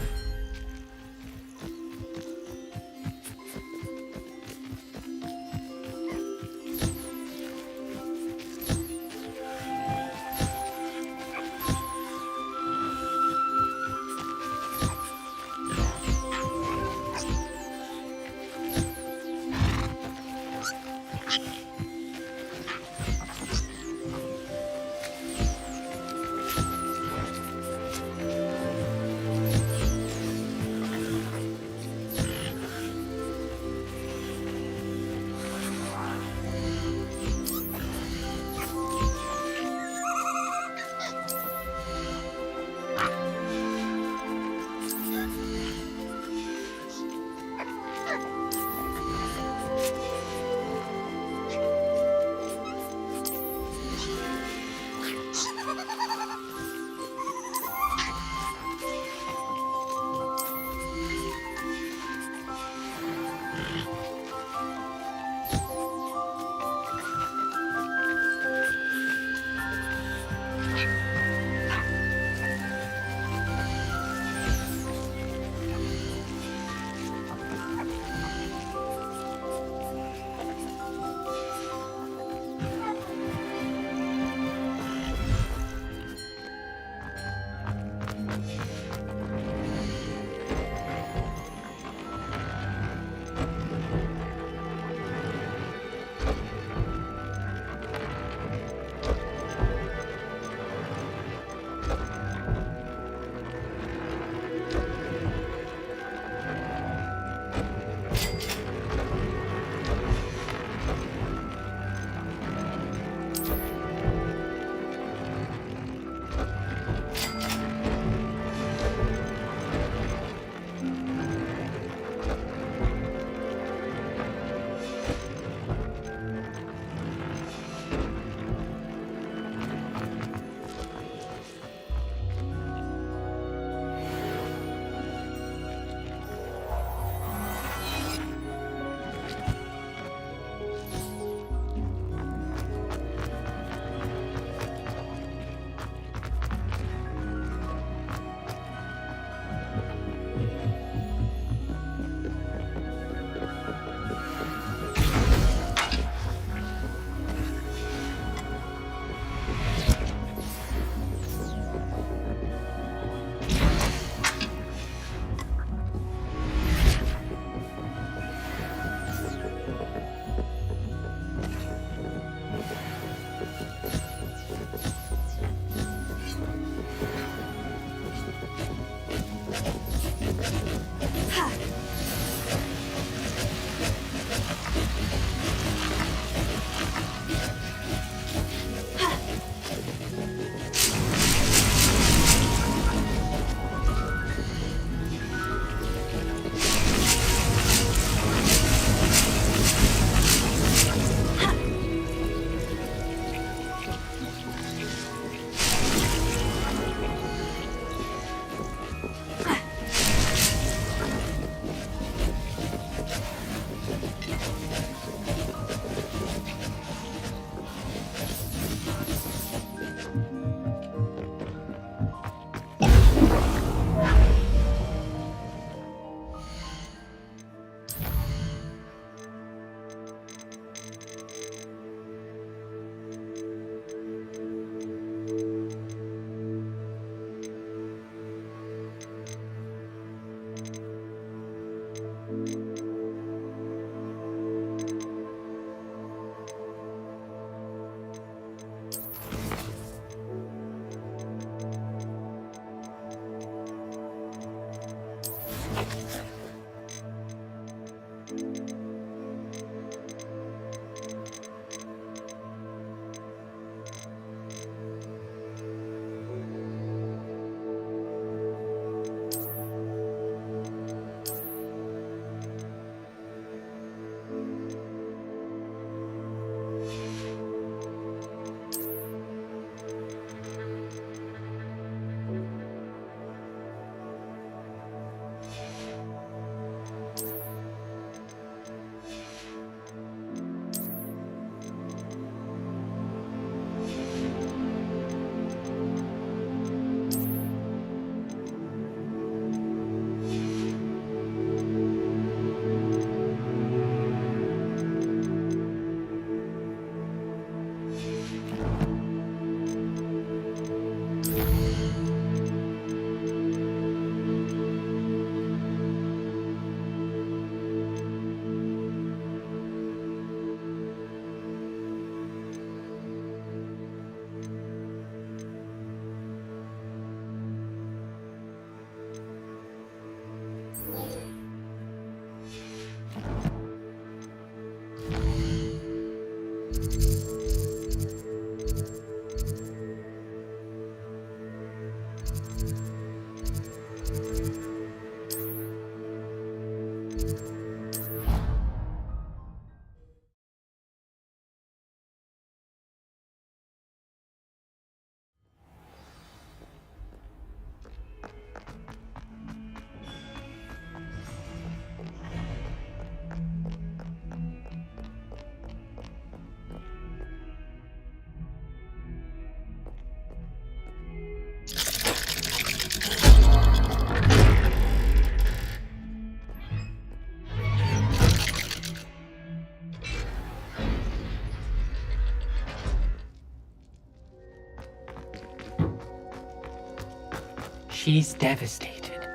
She's devastated.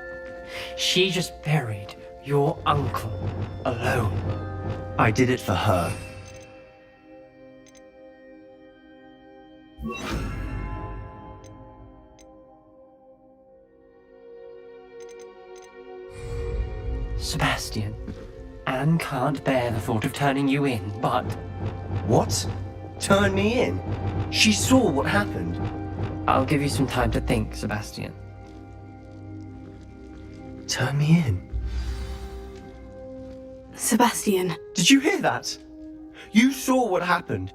She just buried your uncle alone. I did it for her. Sebastian, Anne can't bear the thought of turning you in, but... What? Turn me in? She saw what happened. I'll give you some time to think, Sebastian. Turn me in? Sebastian. Did you hear that? You saw what happened.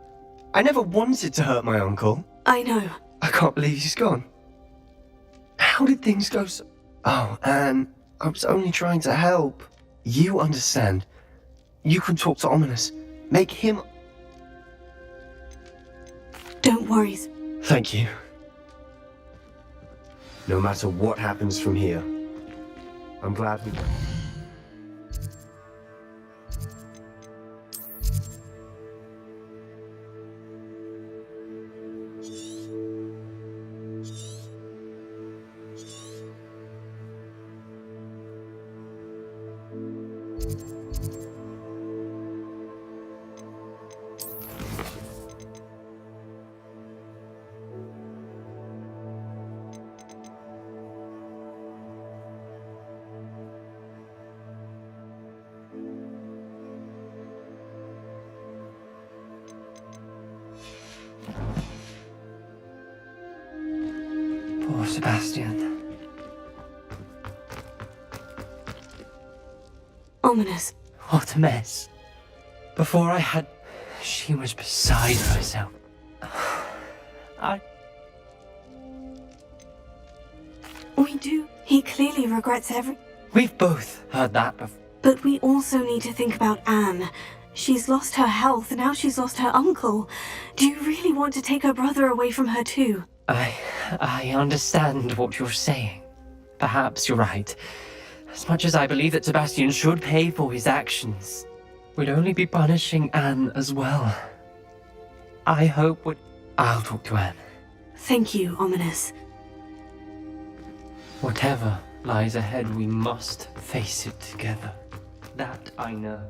I never wanted to hurt my uncle. I know. I can't believe he's gone. How did things go so... Oh, Anne, I was only trying to help. You understand. You can talk to Ominous. Make him... Don't worry. Thank you. No matter what happens from here, I'm glad we... Poor Sebastian. Ominous. What a mess. Before I had... She was beside herself. We do. He clearly regrets every... We've both heard that before. But we also need to think about Anne. She's lost her health, and now she's lost her uncle. Do you really want to take her brother away from her too? I understand what you're saying. Perhaps you're right. As much as I believe that Sebastian should pay for his actions, we'd only be punishing Anne as well. I hope what... I'll talk to Anne. Thank you, Ominous. Whatever lies ahead, we must face it together. That I know.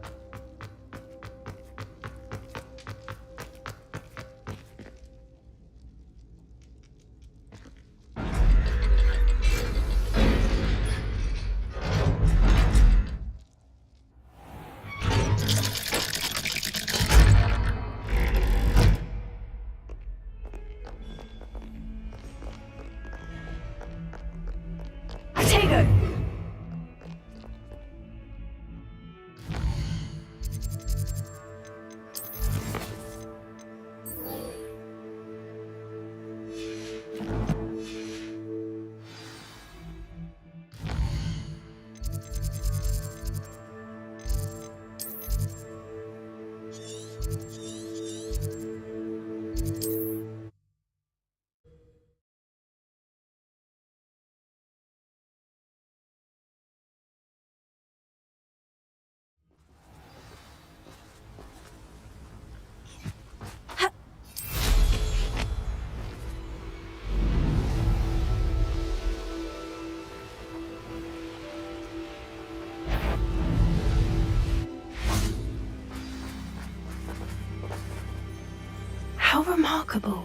How remarkable.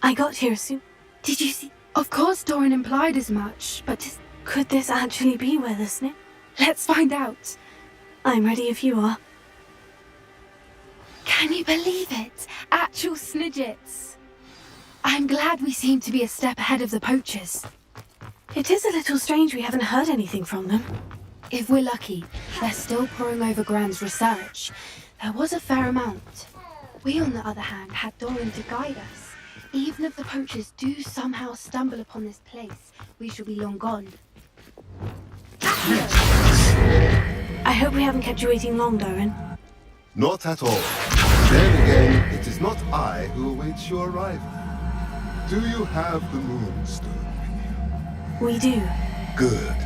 I got here soon. Did you see? Of course Doran implied as much, but could this actually be where the snip? Let's find out. I'm ready if you are. Can you believe it? Actual Snidgets. I'm glad we seem to be a step ahead of the poachers. It is a little strange we haven't heard anything from them. If we're lucky, they're still poring over Gran's research. There was a fair amount. We, on the other hand, had Doran to guide us. Even if the poachers do somehow stumble upon this place, we shall be long gone. I hope we haven't kept you waiting long, Doran. Not at all. Then again, it is not I who awaits your arrival. Do you have the Moonstone with We do. you? Good.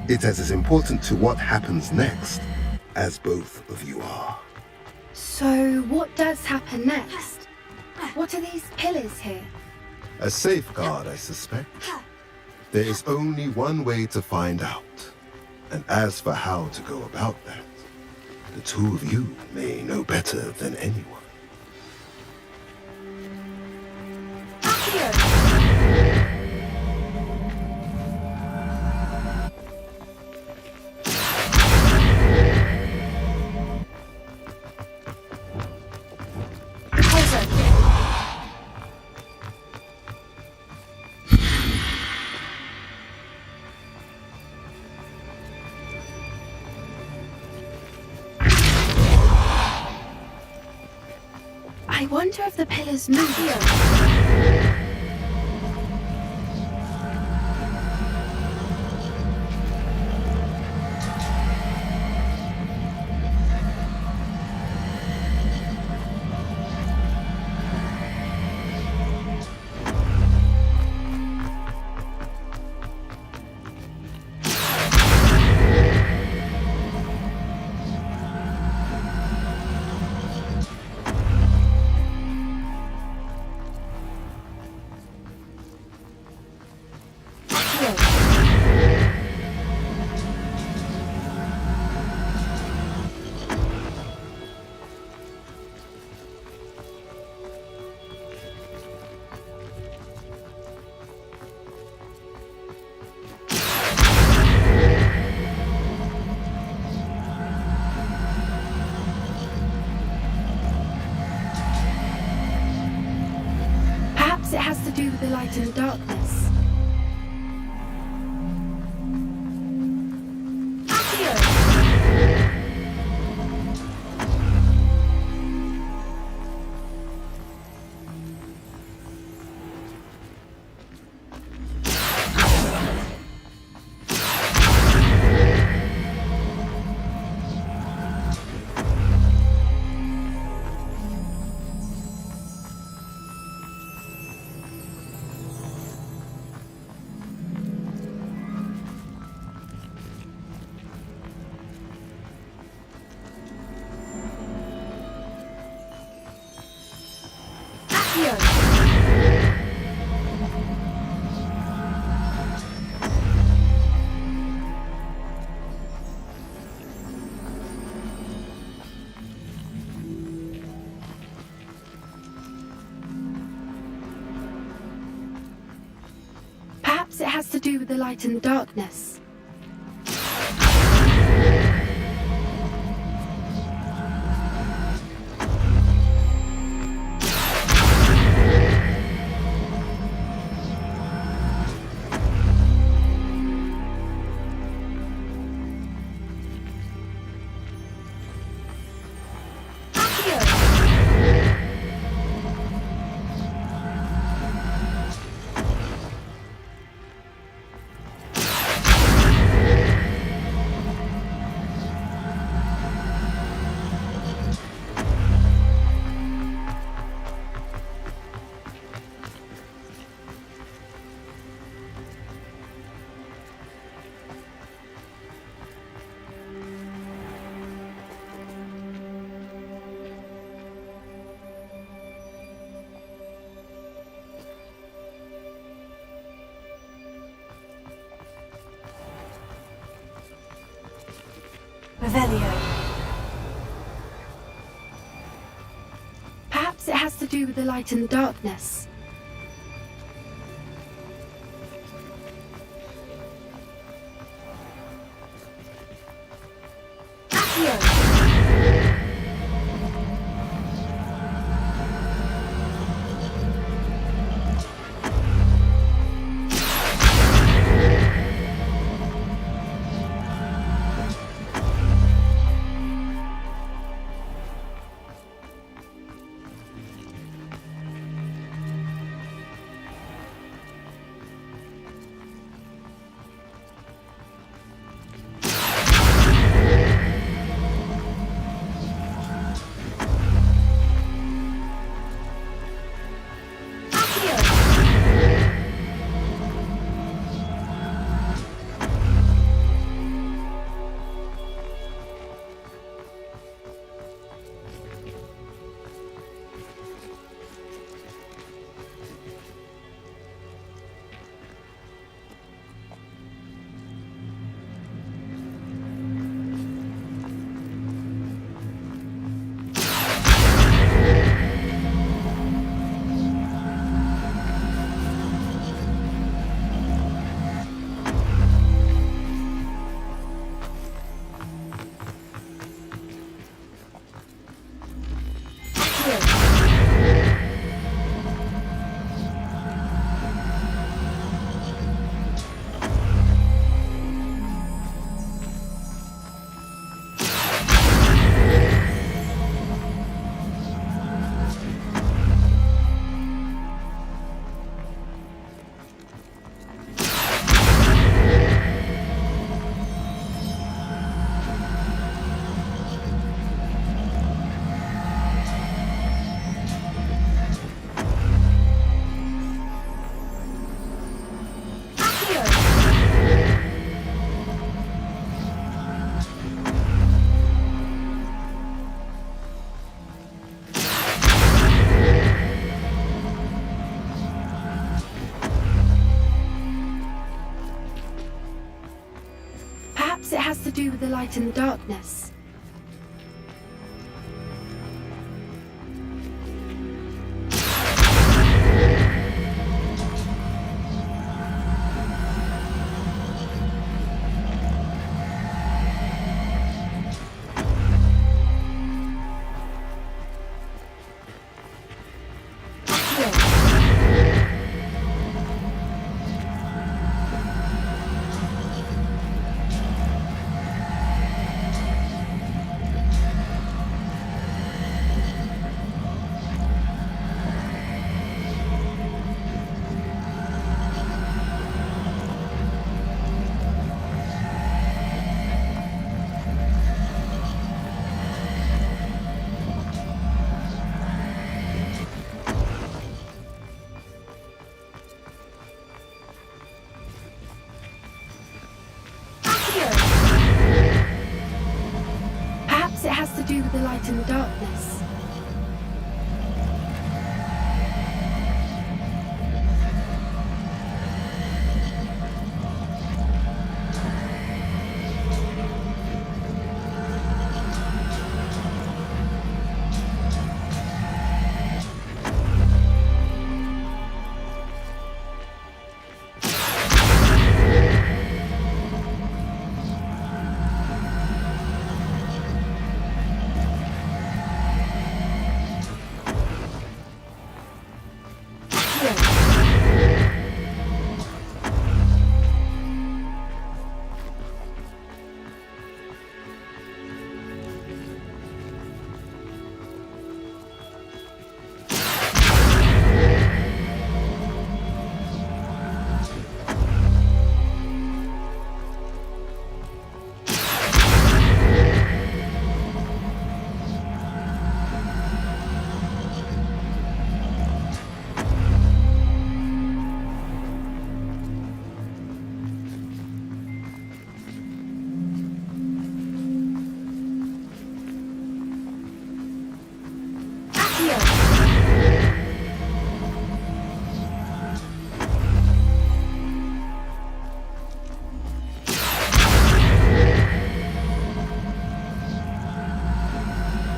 It is as important to what happens next as both of you are. So, what does happen next? What are these pillars here? A safeguard, I suspect. There is only one way to find out. And as for how to go about that, the two of you may know better than anyone. I wonder if the pillars move here. Perhaps it has to do with the light and darkness. Perhaps it has to do with the light and darkness. Revelio. Perhaps it has to do with the light and darkness. Perhaps it has to do with the light and the darkness. Perhaps it has to do with the light and the darkness.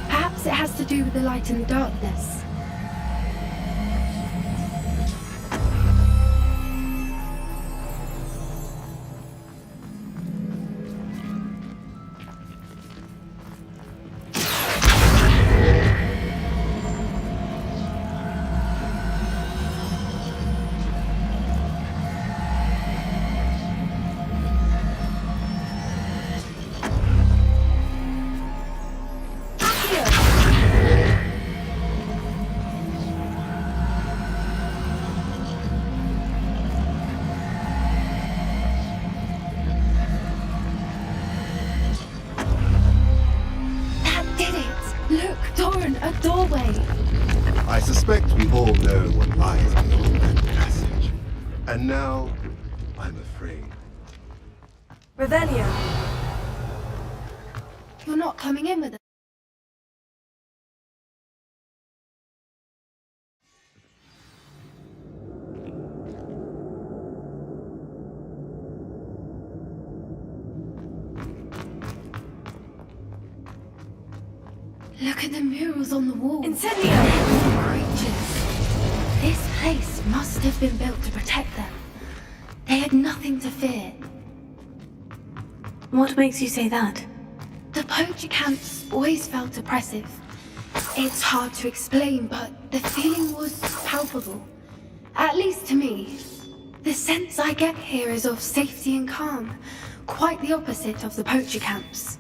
Perhaps it has to do with the light and the darkness. A doorway! I suspect we all know what lies beyond that passage. And now, I'm afraid. Revelio! You're not coming in with us? Look at the murals on the wall. Incendio! Creatures. This place must have been built to protect them. They had nothing to fear. What makes you say that? The poacher camps always felt oppressive. It's hard to explain, but the feeling was palpable. At least to me. The sense I get here is of safety and calm. Quite the opposite of the poacher camps.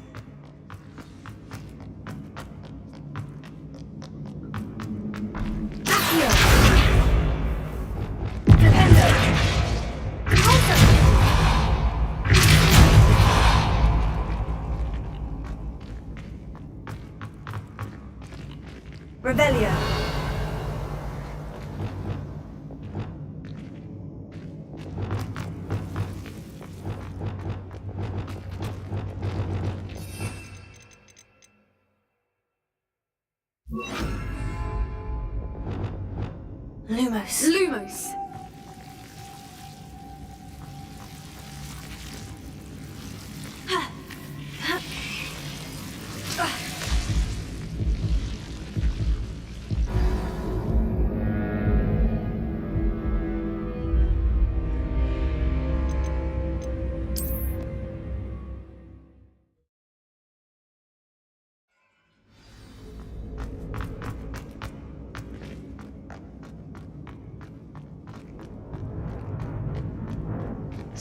Revelio! Lumos. Lumos!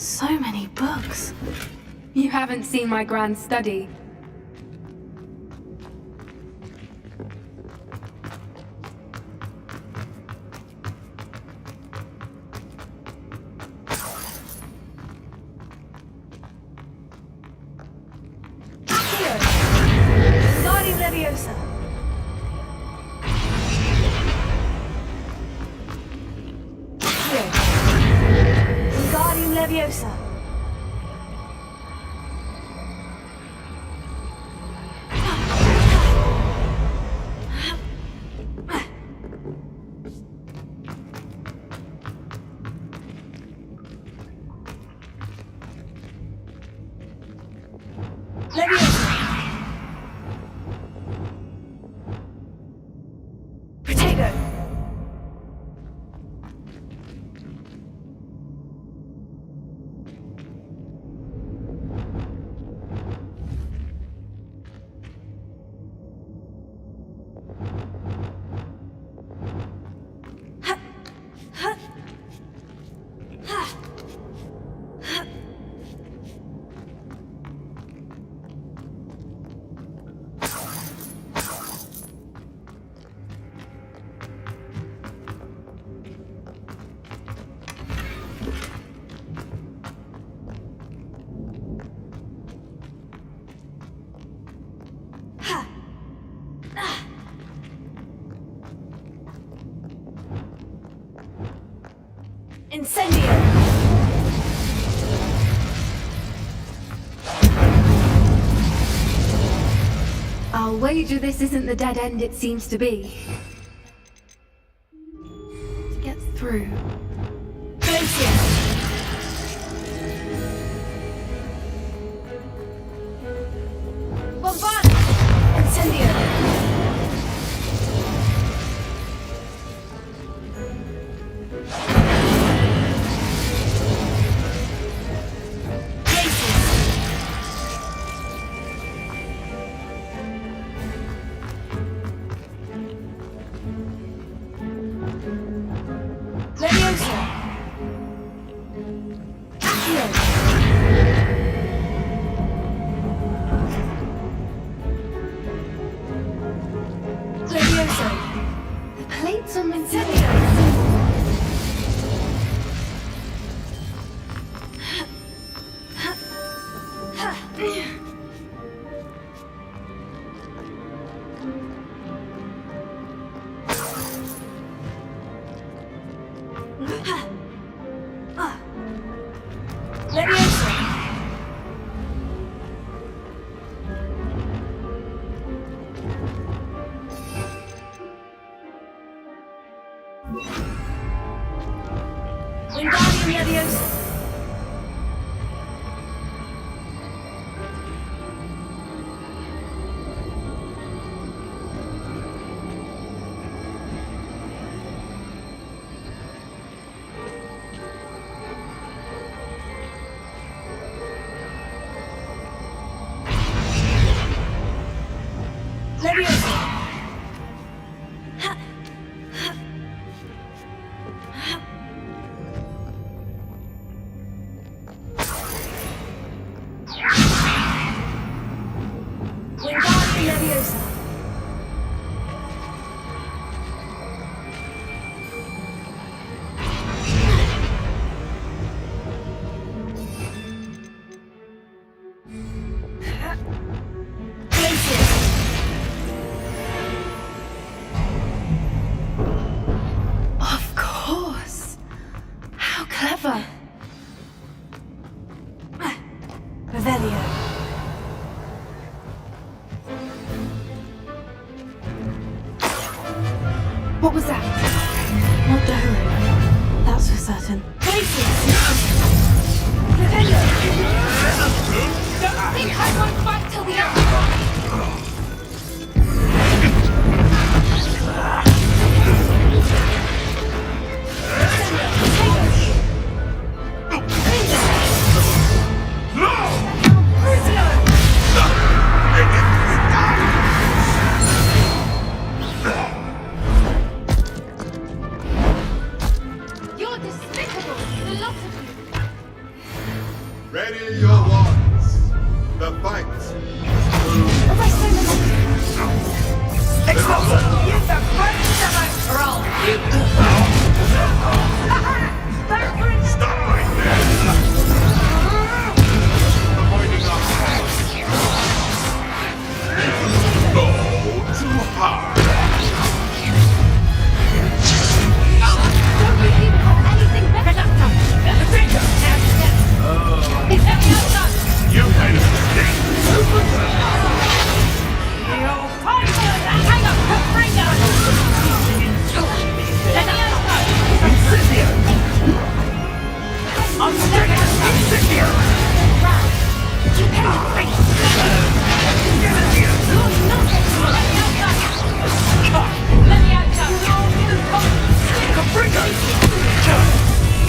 So many books. You haven't seen my grand study. Guardian Leviosa. Guardian Leviosa. Potato. Incendio! I'll wager this isn't the dead end it seems to be. To get through. Glacier! Bombard! Incendio! The plates on the Wingardium Leviosa! Leviosa! Wingardium Leviosa! Of course. How clever. Revelio. What was that? Not Doran. That's for certain. Don't think I won't fight till the end. You're despicable, the lot of you. Lay your wands. The fight. Stop right there! Avoiding our No, too hard. You made a mistake.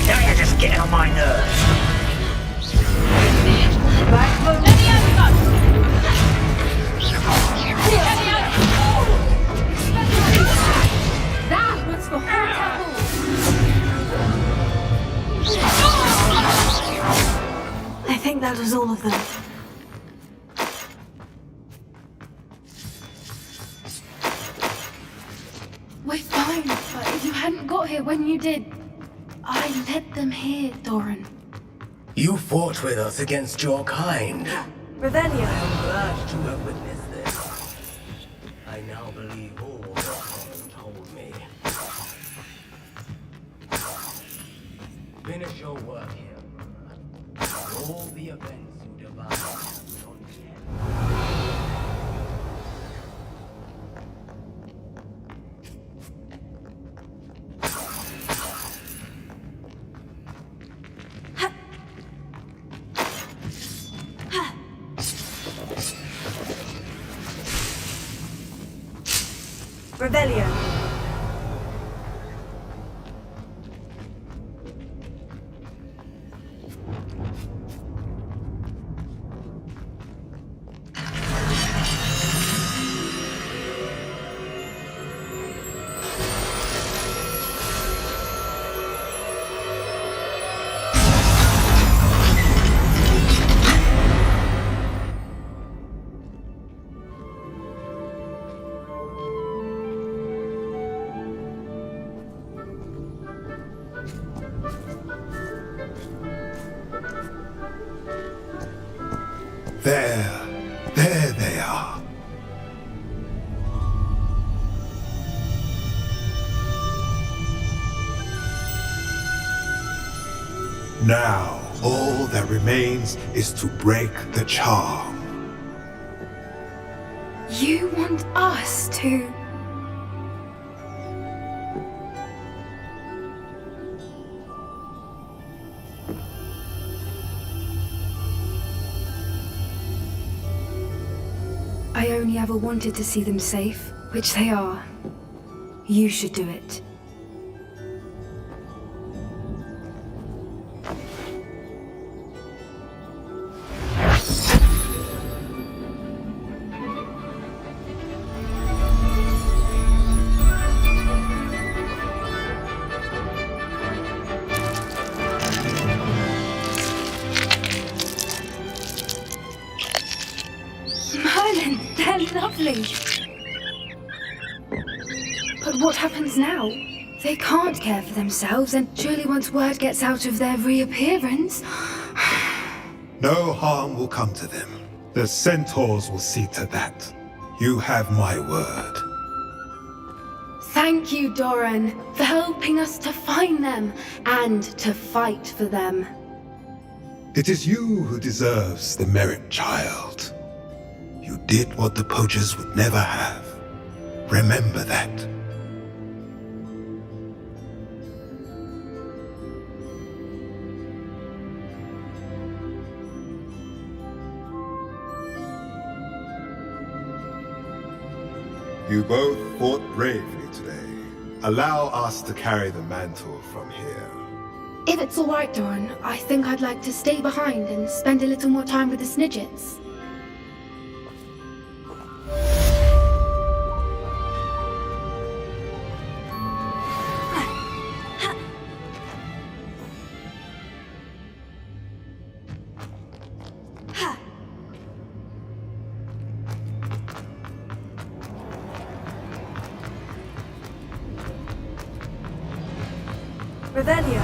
Now you're just getting on my nerves. That was the whole temple. I think that was all of them. We're fine, but if you hadn't got here when you did, I led them here, Doran. You fought with us against your kind. Revelio. I'm glad to have witnessed this. I now believe all that Holland told me. Finish your work here. All the events you devised on the end. Revelio. There they are. Now, all that remains is to break the charm. You want us to... I only ever wanted to see them safe, which they are. You should do it. Merlin, they're lovely. But what happens now? They can't care for themselves, and surely once word gets out of their reappearance... No harm will come to them. The centaurs will see to that. You have my word. Thank you, Doran, for helping us to find them and to fight for them. It is you who deserves the merit, child. You did what the poachers would never have. Remember that. You both fought bravely today. Allow us to carry the mantle from here. If it's all right, Doran, I think I'd like to stay behind and spend a little more time with the Snidgets. Revelio.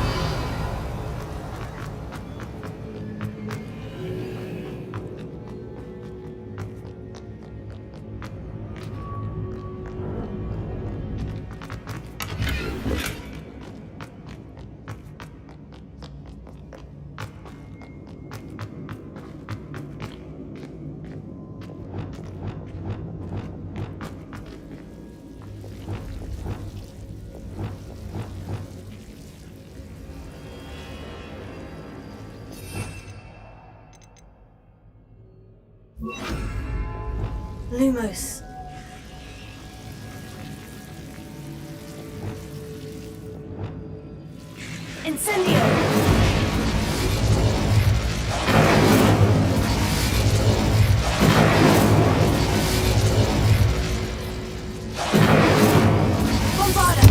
Lumos. Incendio! Bombarda!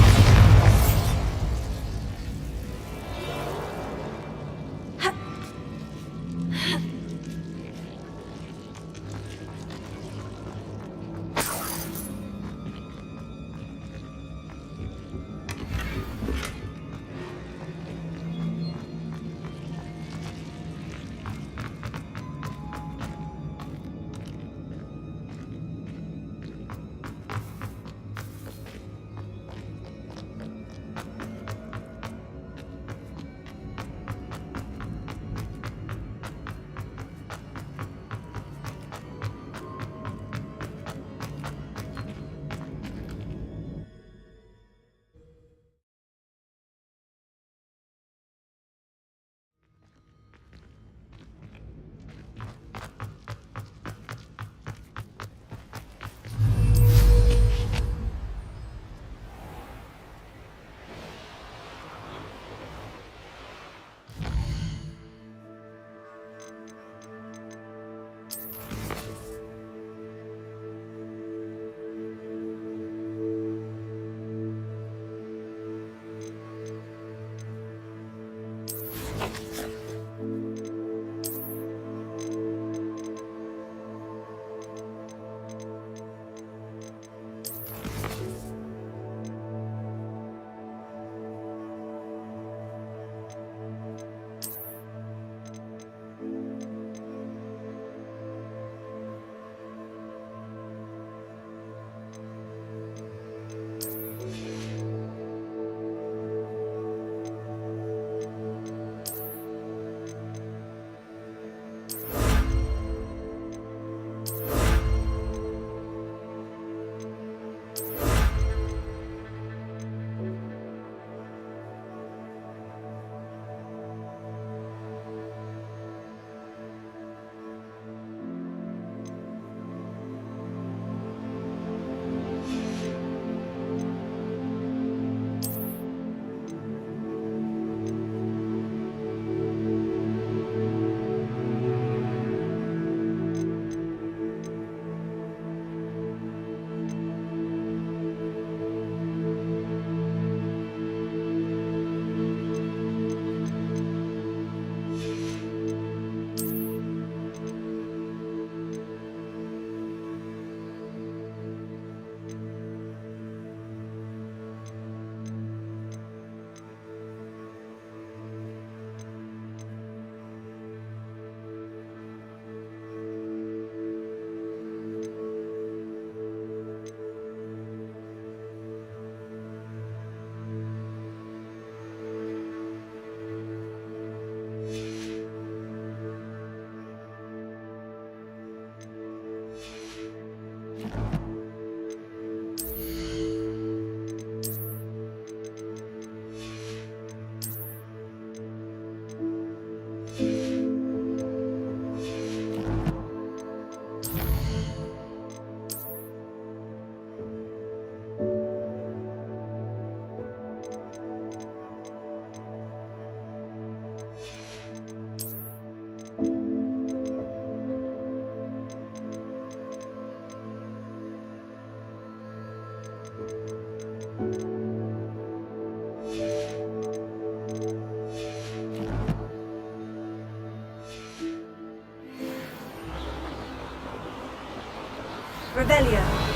Revelio.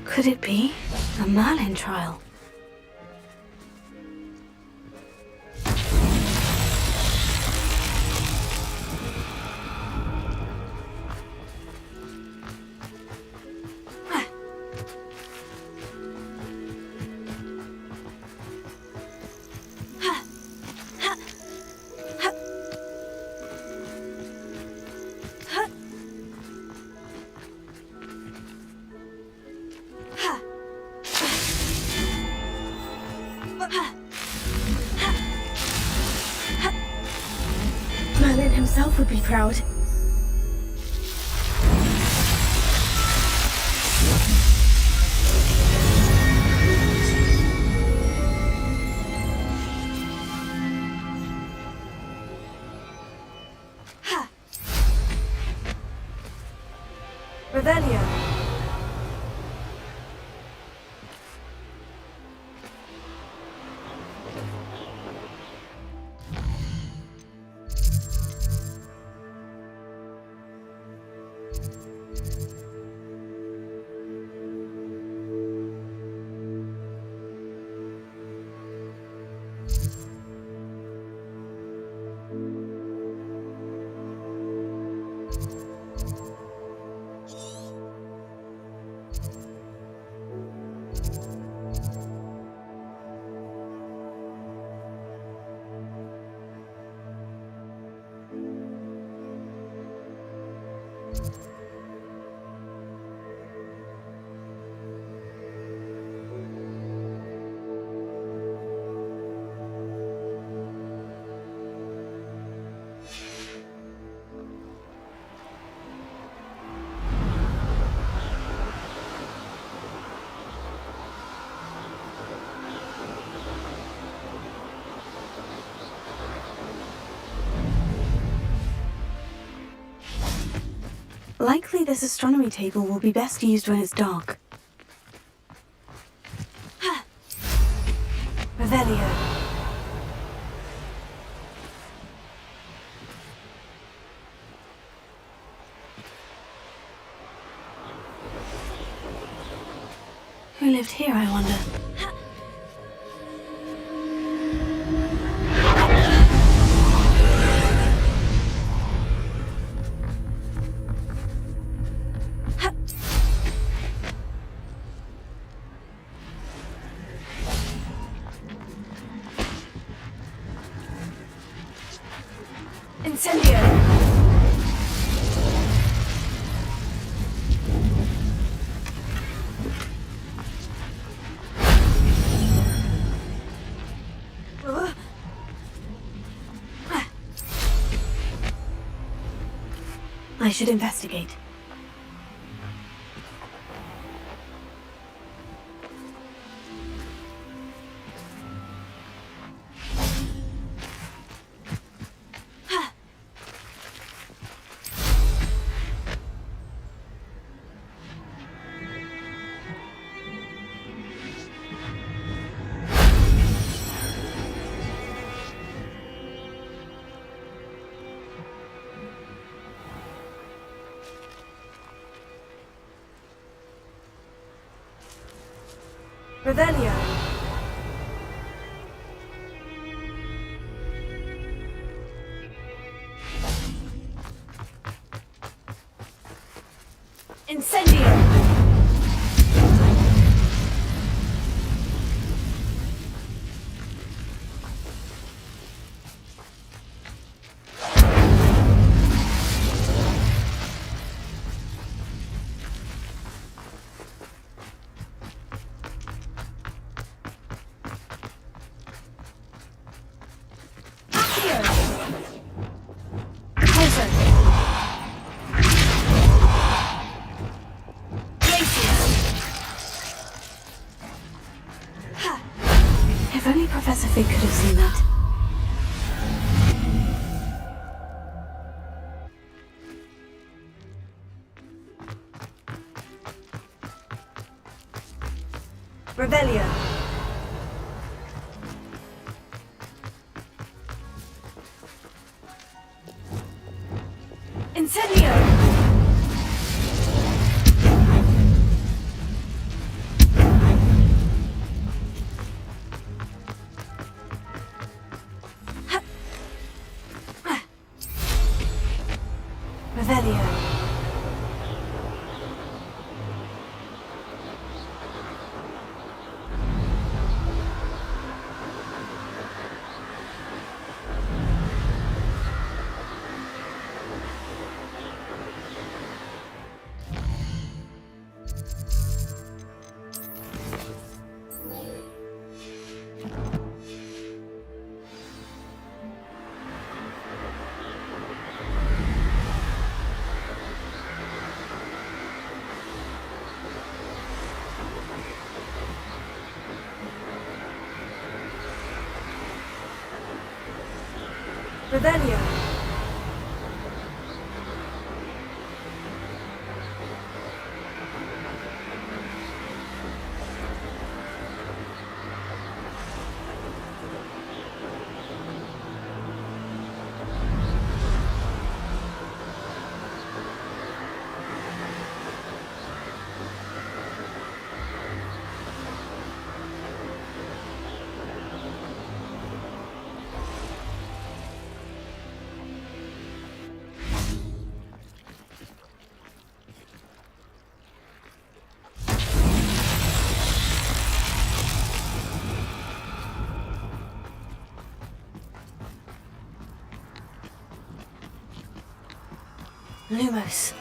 Could it be a Merlin trial? Merlin himself would be proud. Revelio. Likely this astronomy table will be best used when it's dark. Revelio. Who lived here, I wonder? Incendio! I should investigate. Revelio. Incendio. Revelio. Incendio. Revelio. Revelio. Lumos.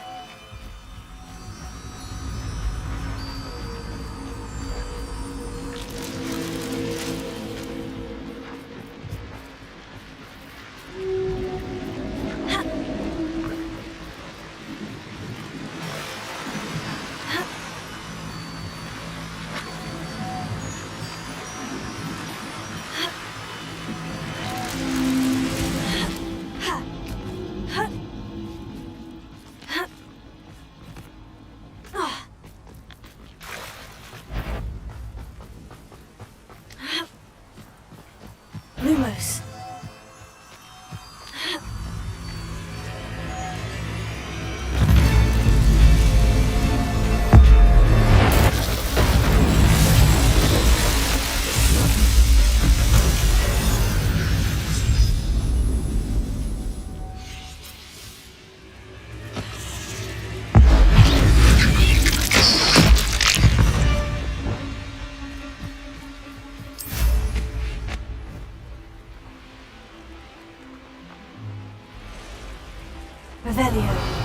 Lumos. Revelio.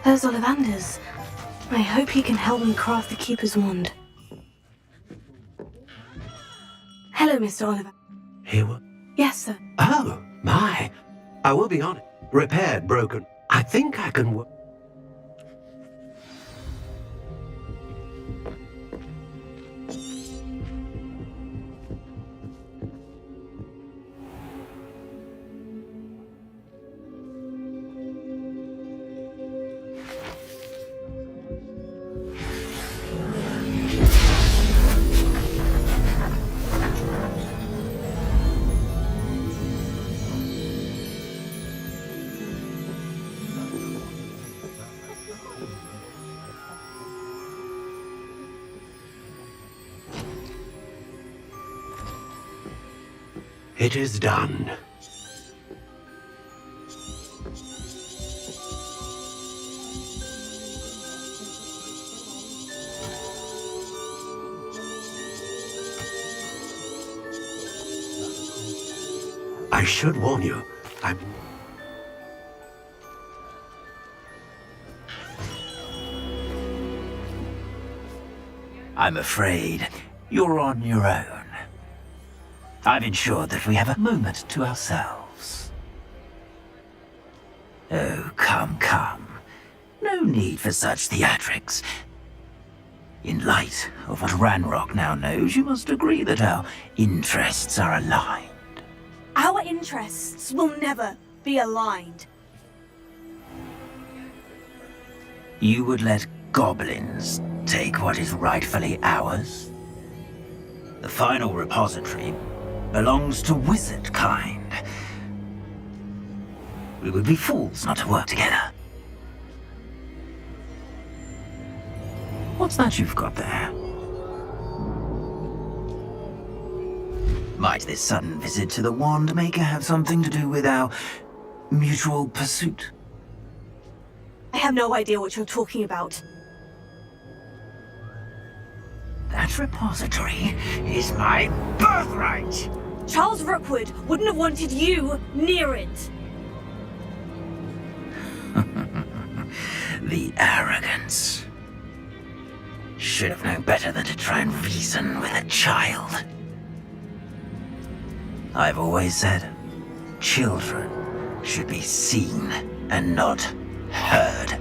There's Ollivander's. I hope he can help me craft the Keeper's wand. Hello, Mr. Oliver. Here we... Yes, sir. Oh, my. I will be on it. Repaired, broken. I think I can work. It is done. I should warn you, I'm afraid you're on your own. I've ensured that we have a moment to ourselves. Oh, come. No need for such theatrics. In light of what Ranrock now knows, you must agree that our interests are aligned. Our interests will never be aligned. You would let goblins take what is rightfully ours? The final repository belongs to wizard kind. We would be fools not to work together. What's that you've got there? Might this sudden visit to the Wand Maker have something to do with our mutual pursuit? I have no idea what you're talking about. That repository is my birthright! Charles Rookwood wouldn't have wanted you near it. The arrogance. Should have known better than to try and reason with a child. I've always said, children should be seen and not heard.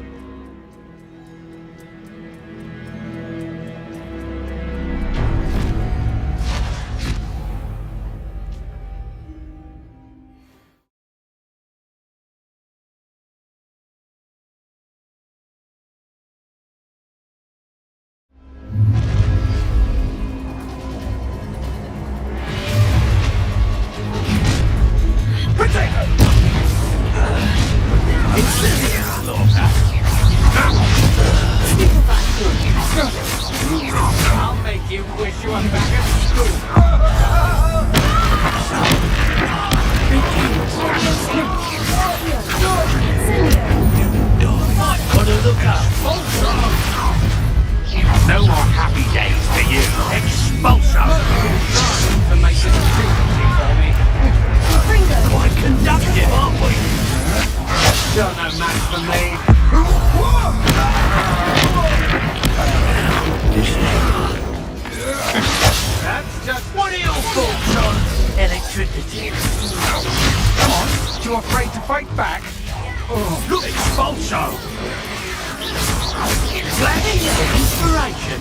I'll make you wish you were back at school. Gotta look up. No more happy days for you. Expulso! To make this difficulty for me. Quite conductive, aren't we? You're no match for me. That's just What are your thoughts on electricity? Come on, you afraid to fight back? Look, Expulso! Flash inspiration!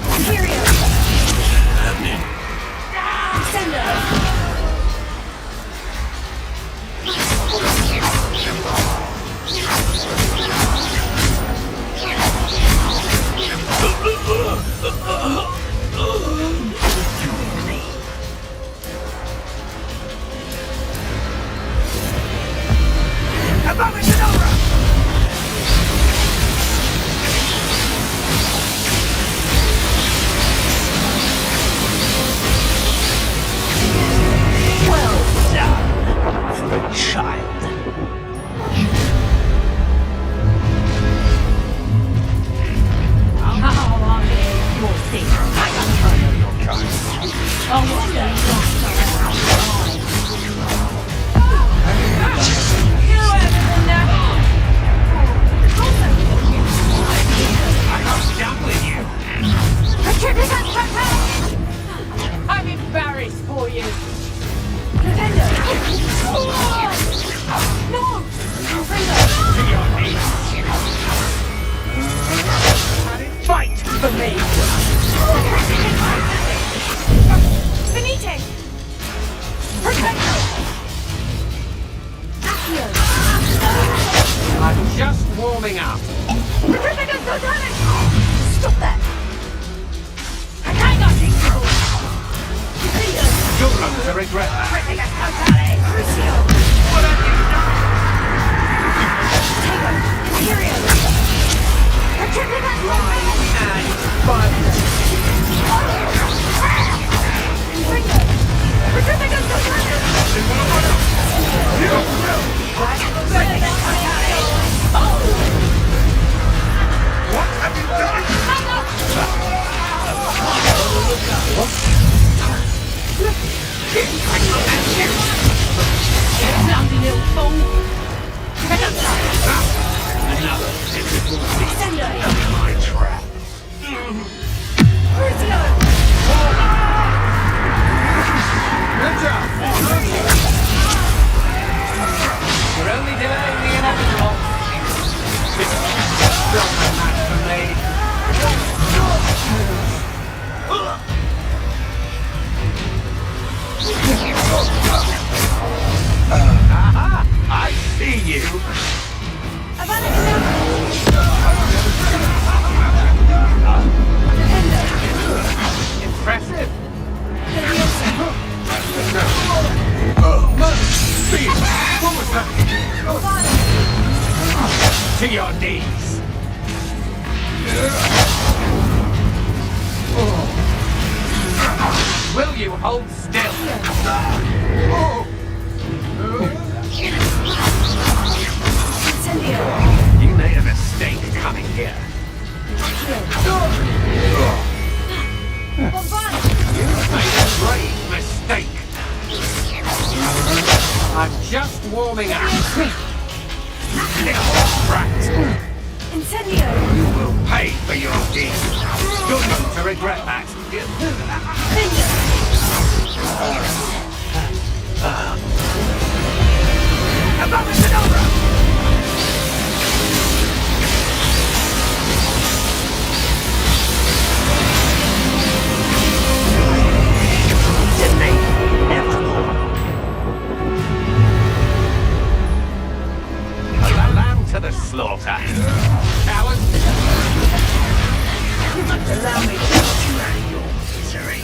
Well done for a child. I'm embarrassed for you. Fight for me! Benite! I'm just warming up. Stop that! You're going to regret that. What have you done? Bloody little fool. Another difficult piece of my trap. Prisoner! To your knees! Will you hold still? You made a mistake coming here. You made a grave mistake. I'm just warming up. Little brat. Incendio! You will pay for your deeds. You're going to regret that. A lamb to the slaughter. Coward! Allow me to help you out of your misery.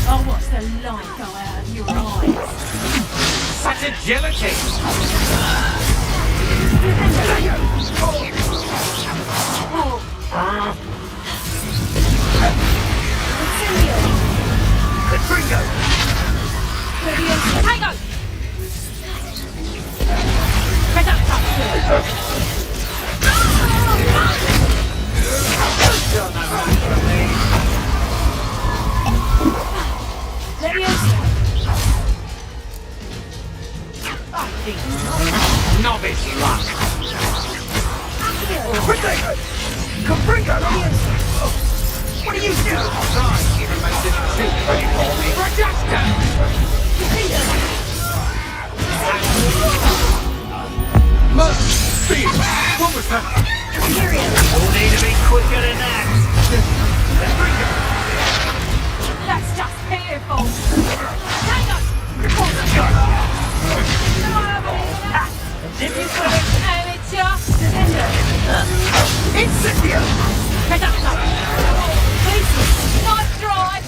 I'll watch the light go out of your eyes. Such agility! Tango! Novice luck! What are you doing? Sorry, you made this too pretty for me. Rajasta! What was that? You'll need to be quicker than that. That's just fearful. Tango! If you put Amateur! Incendio! Nice drive!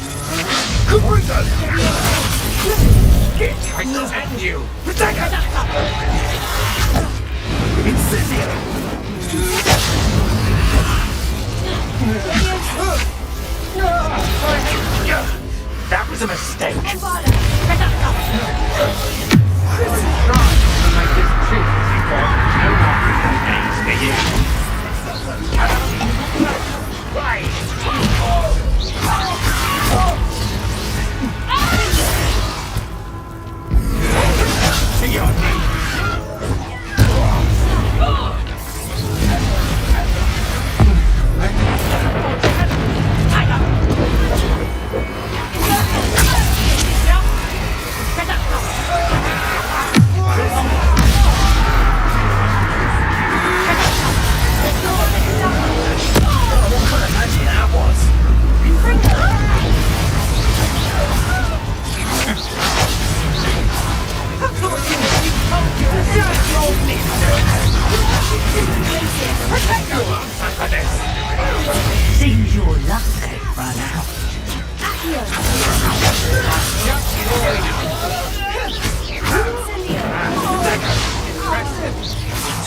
I send you! Incendio! That was a mistake. Make this cheap, before no one names for you. To your knees. Seems your luck ain't run out.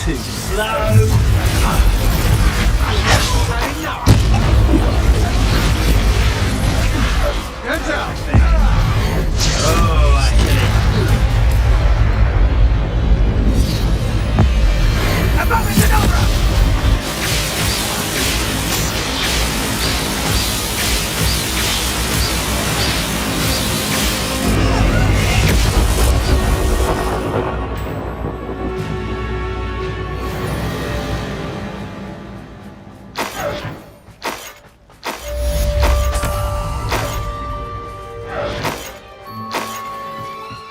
Too slow. Good job. Oh, I hit it. Above and over.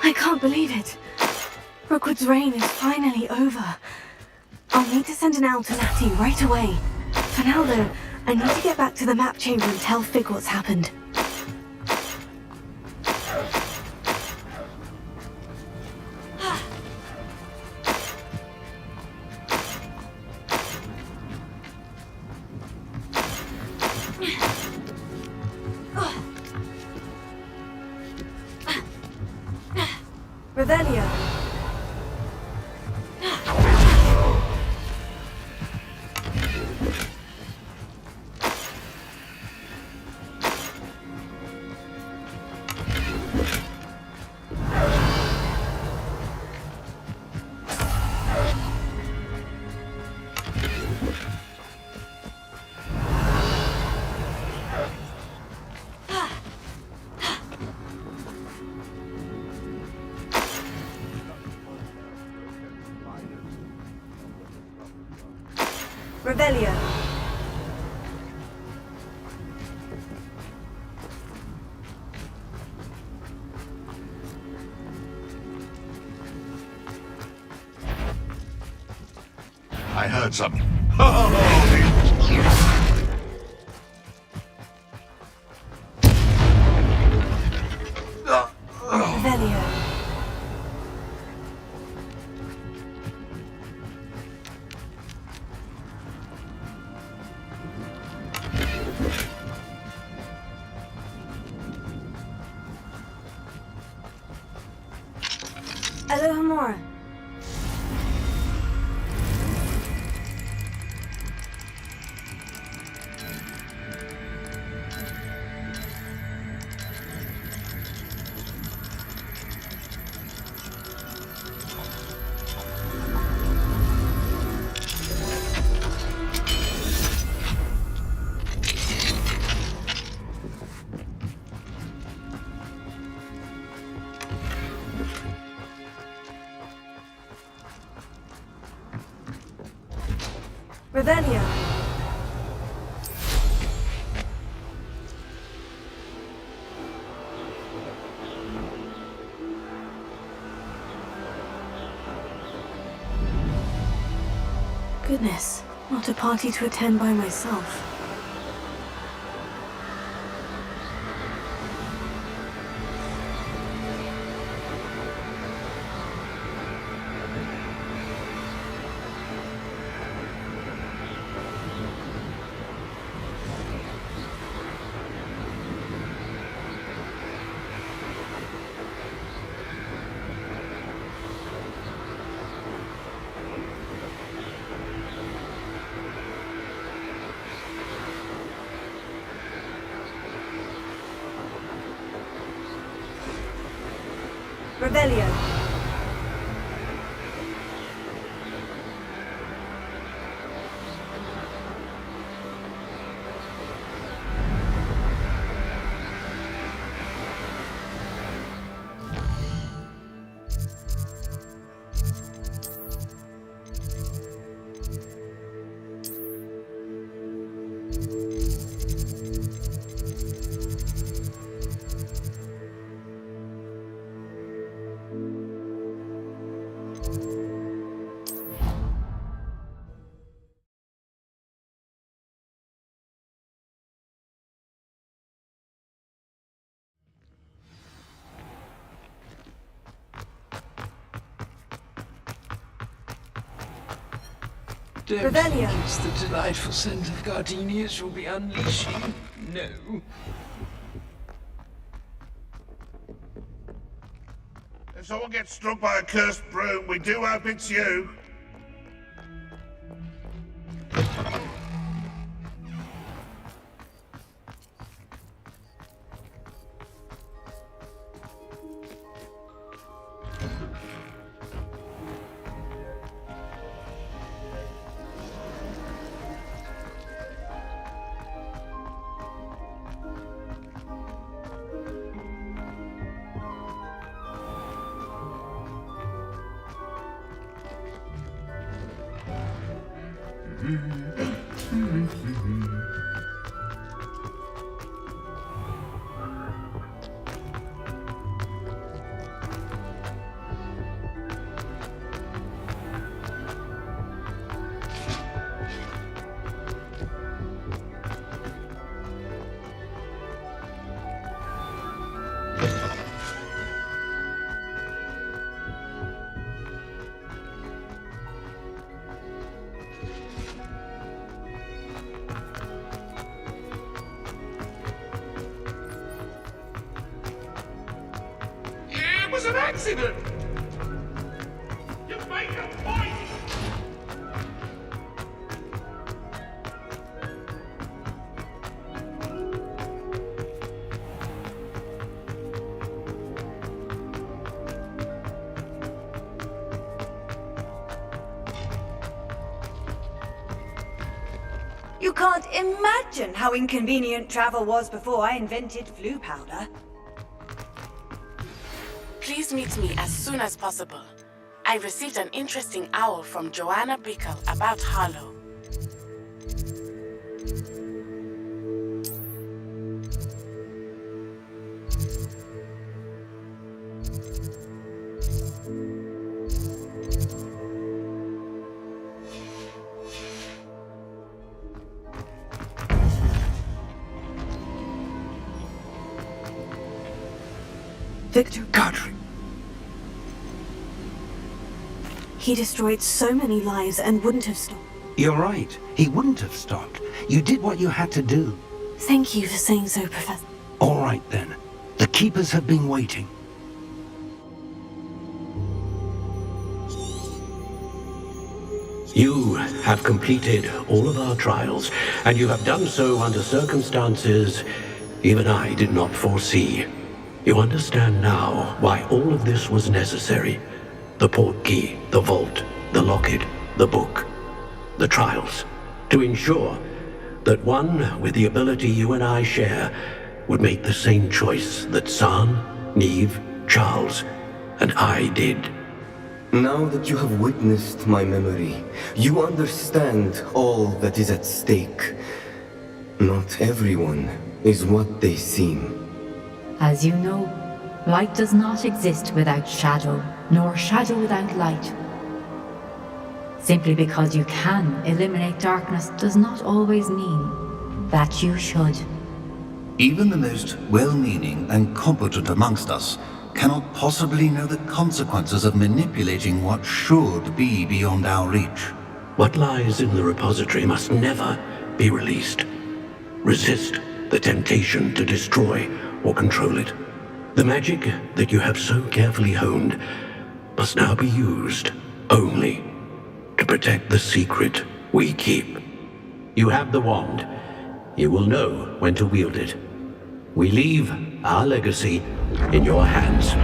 I can't believe it. Rookwood's reign is finally over. I'll need to send an owl to Natty right away. For now, though, I need to get back to the map chamber and tell Fig what's happened. Revelio. Revelio. I heard something. Revelio. Alohomora. Revelio. Goodness, not a party to attend by myself. Revelio. Don't think it's the delightful scent of gardenias you'll be unleashing. No. If someone gets struck by a cursed broom, we do hope it's you. accident! You make a point! You can't imagine how inconvenient travel was before I invented flu powder. Please meet me as soon as possible. I received an interesting owl from Joanna Bickle about Harlow. Victor Godfrey. He destroyed so many lives and wouldn't have stopped. You're right. He wouldn't have stopped. You did what you had to do. Thank you for saying so, Professor. All right, then. The Keepers have been waiting. You have completed all of our trials, and you have done so under circumstances even I did not foresee. You understand now why all of this was necessary. The portkey, the vault, the locket, the book, the trials. To ensure that one with the ability you and I share would make the same choice that San, Neve, Charles, and I did. Now that you have witnessed my memory, you understand all that is at stake. Not everyone is what they seem. As you know, light does not exist without shadow, nor shadow without light. Simply because you can eliminate darkness does not always mean that you should. Even the most well-meaning and competent amongst us cannot possibly know the consequences of manipulating what should be beyond our reach. What lies in the repository must never be released. Resist the temptation to destroy or control it. The magic that you have so carefully honed must now be used only to protect the secret we keep. You have the wand. You will know when to wield it. We leave our legacy in your hands.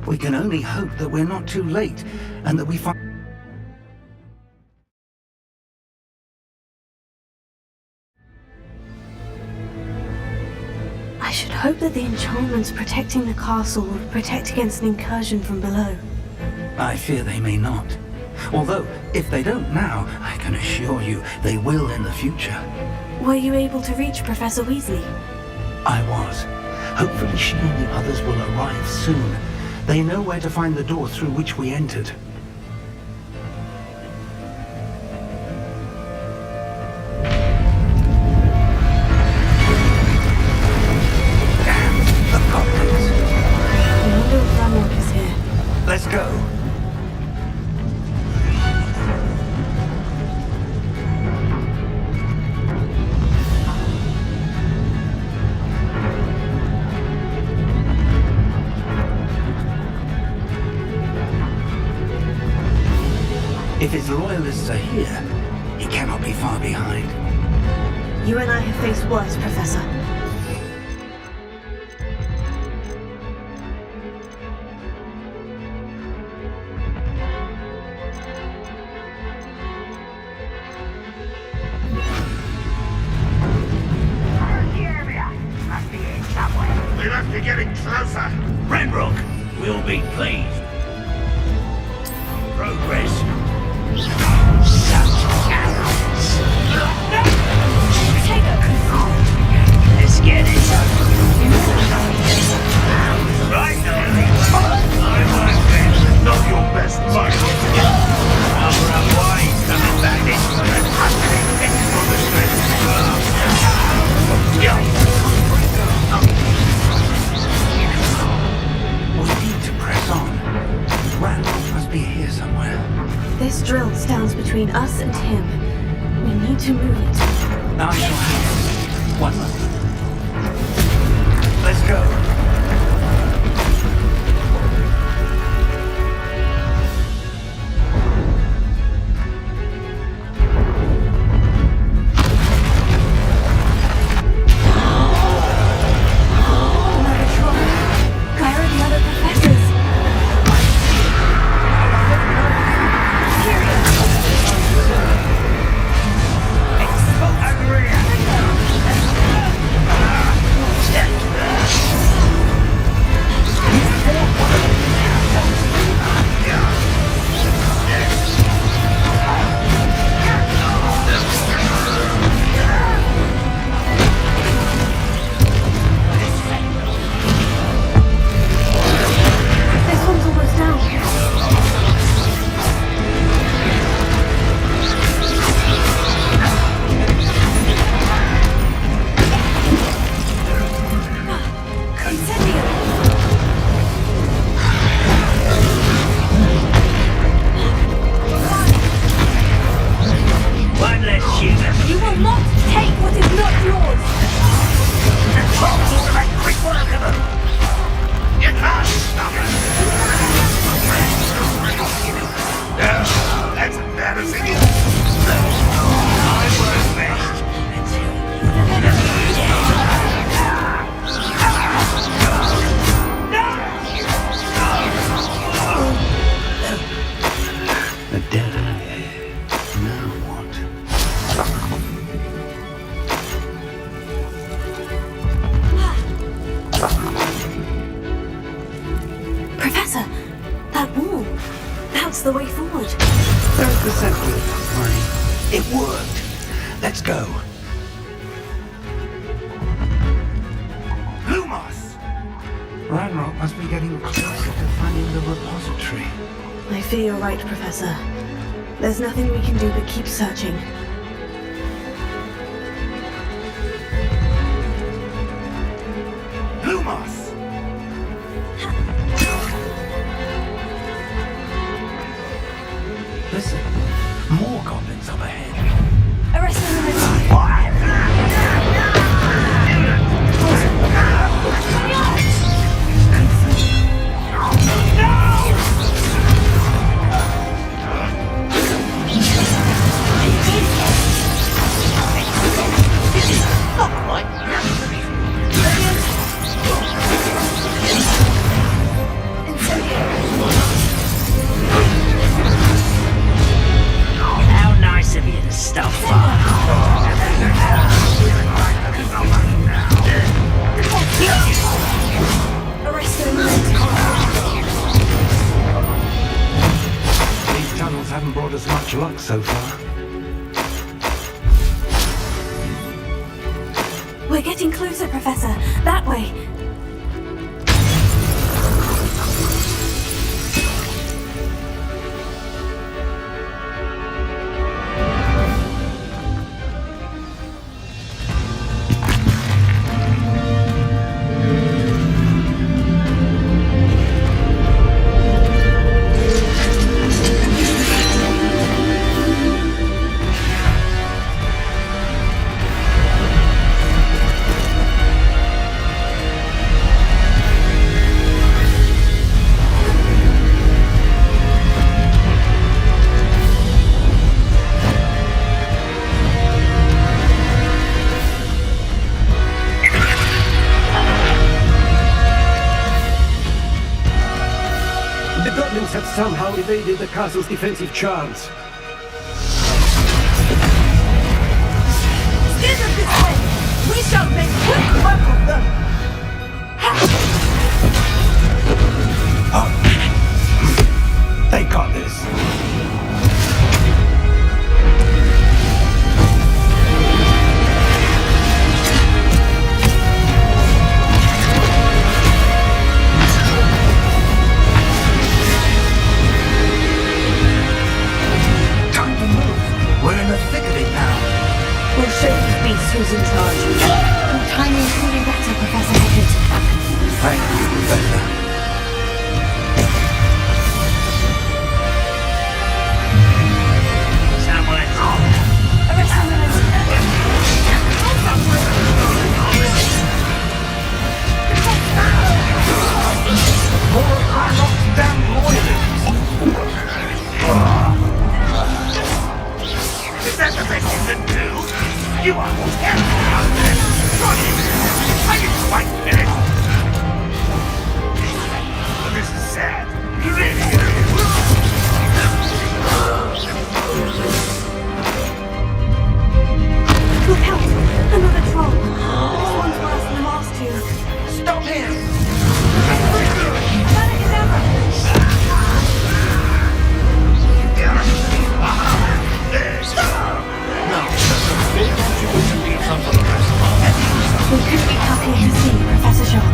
We can only hope that we're not too late, and that we find... I should hope that the enchantments protecting the castle will protect against an incursion from below. I fear they may not. Although, if they don't now, I can assure you they will in the future. Were you able to reach Professor Weasley? I was. Hopefully she and the others will arrive soon. They know where to find the door through which we entered. And the goblins. I wonder if Ranrock is here. Let's go. If his loyalists are here, he cannot be far behind. You and I have faced worse, Professor. We must be getting closer. Ranrock will be pleased. Progress. Let's get it. somewhere. This drill stands between us and him. We need to move it. I shall have 1 moment. Let's go. Professor, that wall. That's the way forward. There's the central line. It worked. Let's go. Lumos! Ranrock must be getting closer to finding the repository. I fear you're right, Professor. There's nothing we can do but keep searching. Lumos! Listen, more goblins up ahead. Arrest them. How nice of you to stop by. These tunnels haven't brought us much luck so far. We're getting closer, Professor. That way. The goblins have somehow evaded the castle's defensive charms. Steer them this way! We shall make quick work of them! They got this. Time to move. We're in the thick of it now. We'll show these beasts who's in charge. Your timing is really better, Professor. You are terrible! Are you quite finished? This is sad. You really Look out! Another troll! This one's worse than the last two. Stop him! Better than ever! We couldn't be happier to see you, Professor Sharp.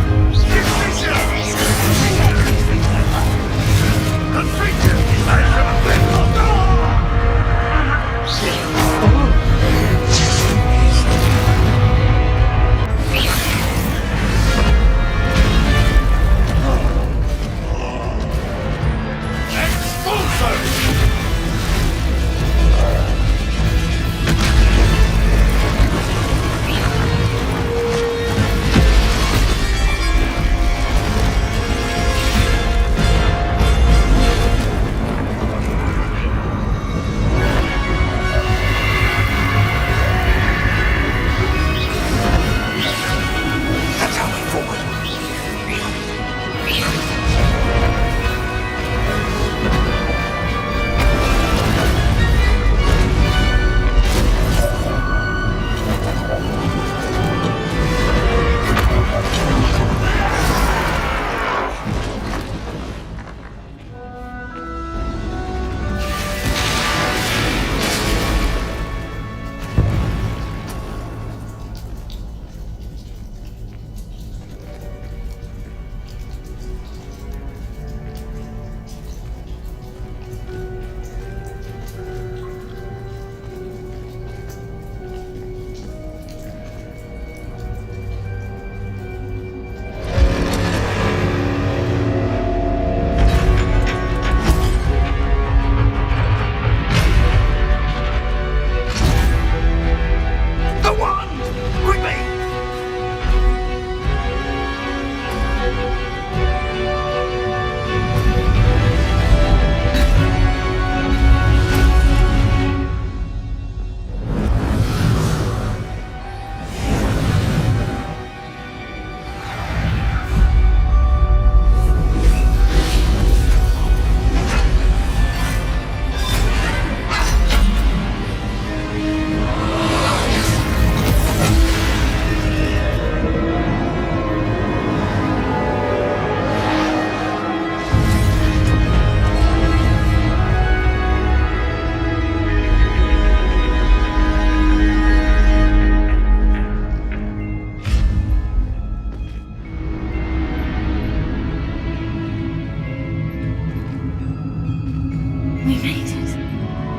We made it.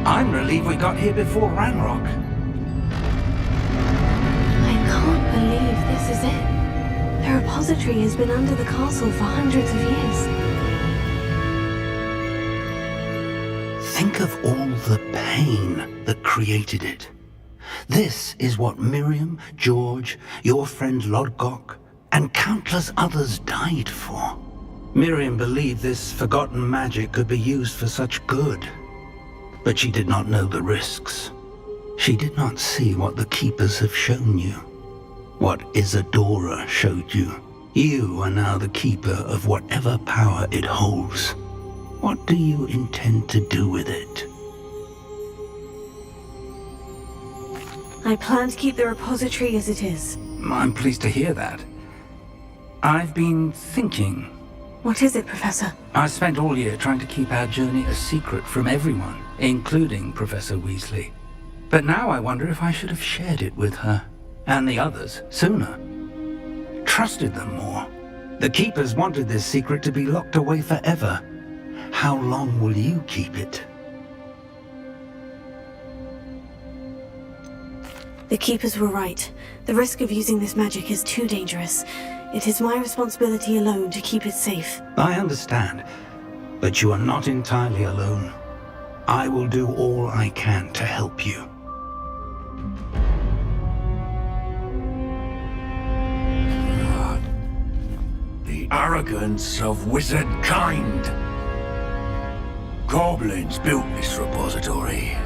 I'm relieved we got here before Ranrock. I can't believe this is it. The repository has been under the castle for hundreds of years. Think of all the pain that created it. This is what Miriam, George, your friend Lodgok, and countless others died for. Miriam believed this forgotten magic could be used for such good. But she did not know the risks. She did not see what the Keepers have shown you. What Isadora showed you. You are now the Keeper of whatever power it holds. What do you intend to do with it? I plan to keep the repository as it is. I'm pleased to hear that. I've been thinking. What is it, Professor? I spent all year trying to keep our journey a secret from everyone, including Professor Weasley. But now I wonder if I should have shared it with her, and the others, sooner. Trusted them more. The Keepers wanted this secret to be locked away forever. How long will you keep it? The Keepers were right. The risk of using this magic is too dangerous. It is my responsibility alone to keep it safe. I understand, but you are not entirely alone. I will do all I can to help you. The arrogance of wizard kind. Goblins built this repository.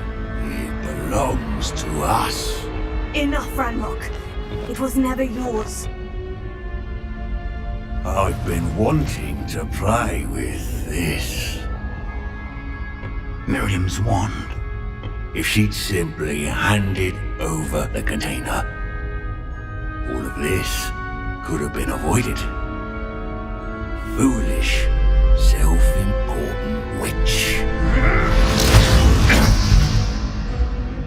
It belongs to us. Enough, Ranrock. It was never yours. I've been wanting to play with this. Miriam's wand. If she'd simply handed over the container, all of this could have been avoided. Foolish, self-important witch.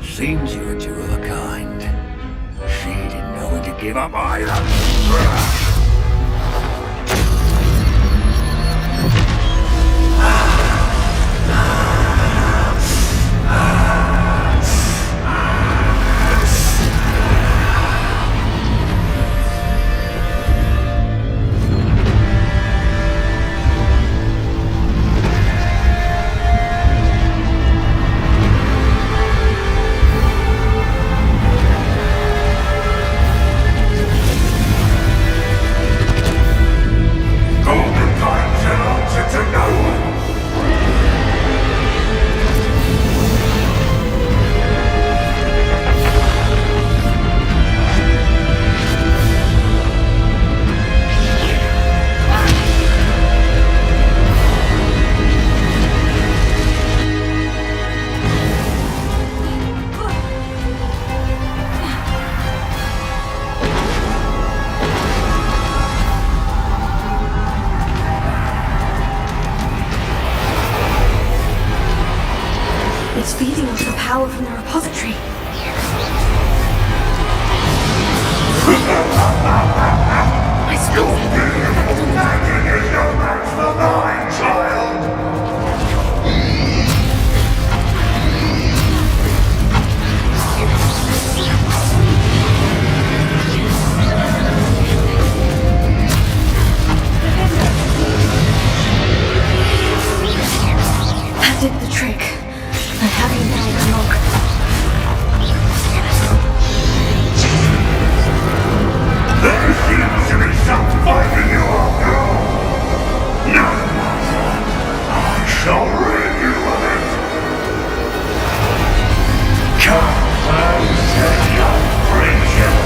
Seems you were two of a kind. She didn't know when to give up either. It's feeding off the power from the repository. My spells magic is no match for mine, child! That did the trick. I have you now, Ranrock. There seems to be some fight in you after all. No matter. I shall rid you of it. Come and set your creature.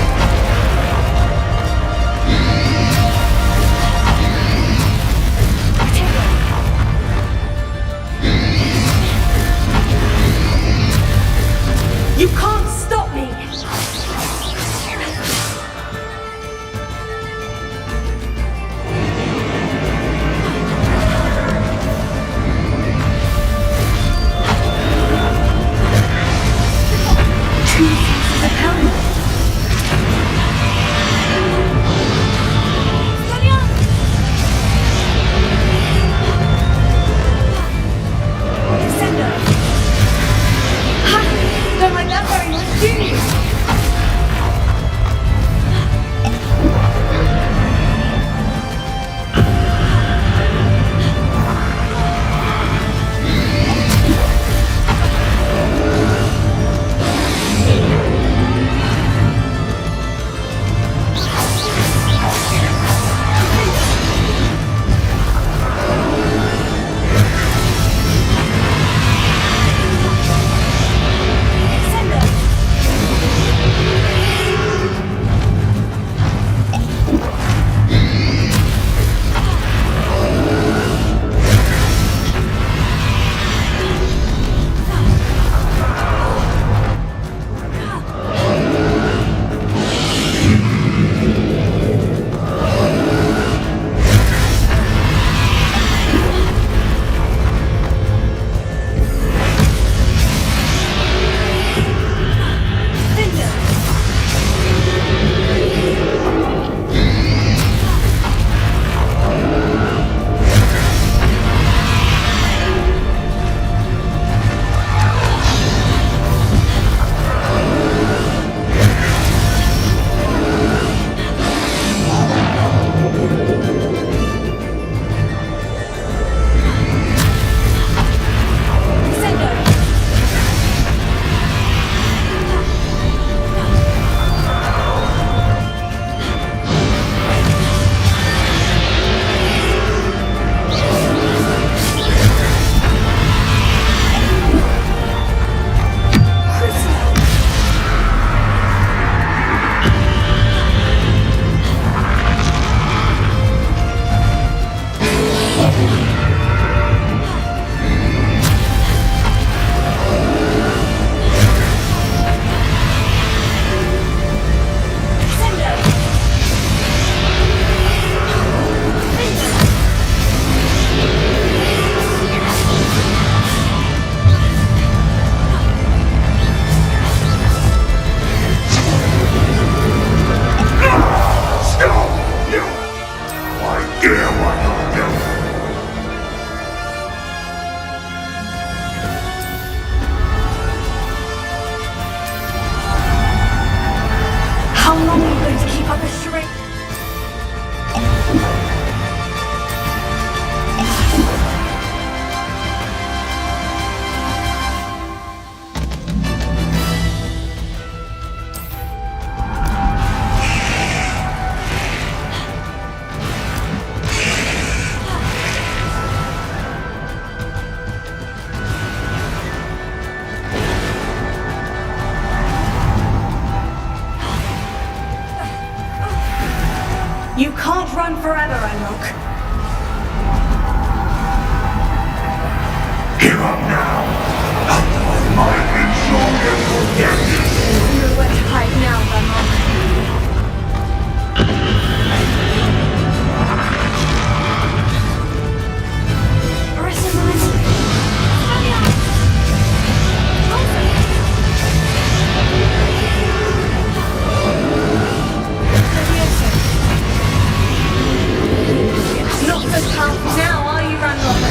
You can't stop me! forever, Ranrock. Give up now. Otherwise my insomnia will get you. There's nowhere to hide now, Ranrock. Not so powerful now, are you, Ranrock?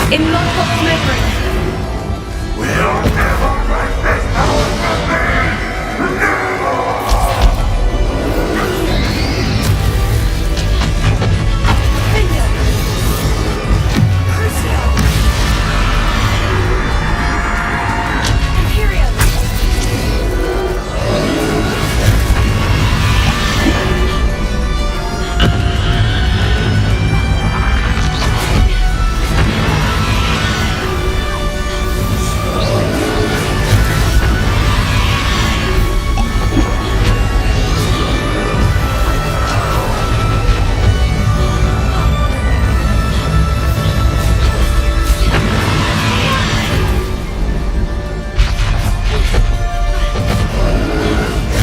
In Lodgepop's memory. We'll never let this power remain. Never! Finger. Crucio. Imperium.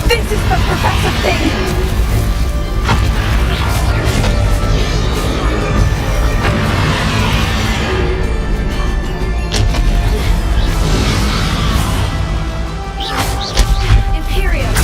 This is the Professor thing! Imperium!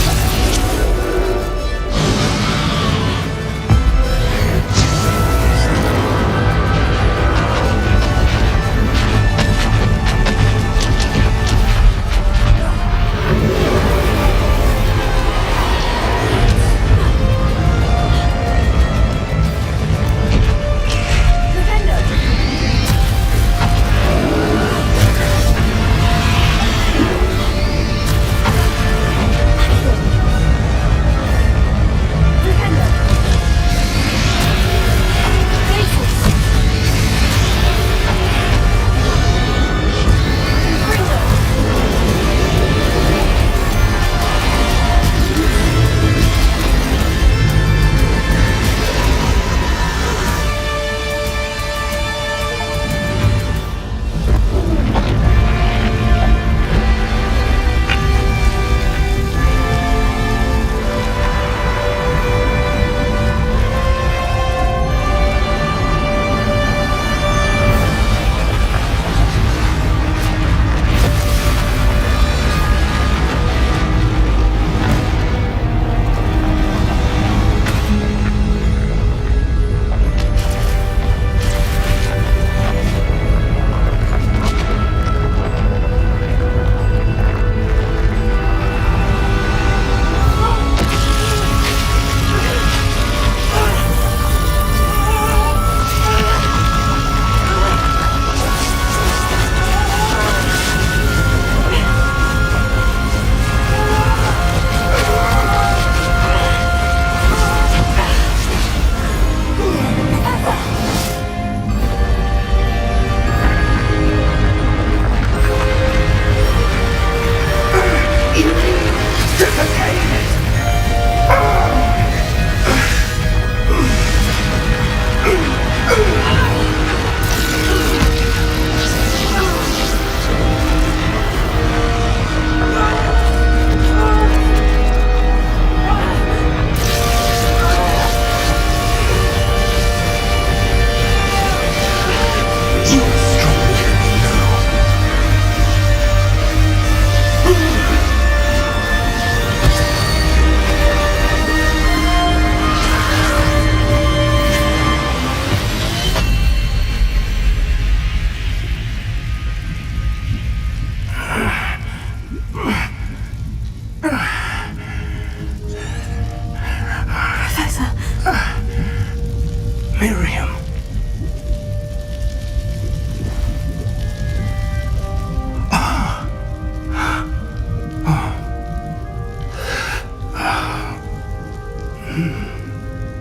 Miriam.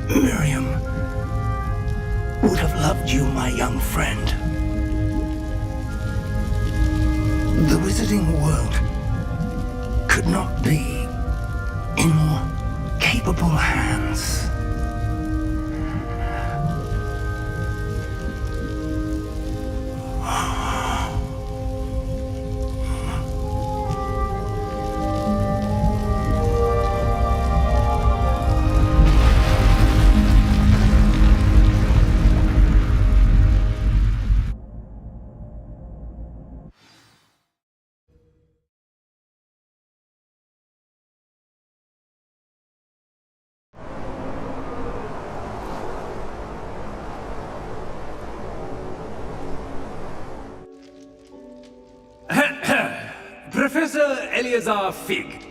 Miriam would have loved you, my young friend. The wizarding world could not be in more capable hands. Professor Eleazar Fig.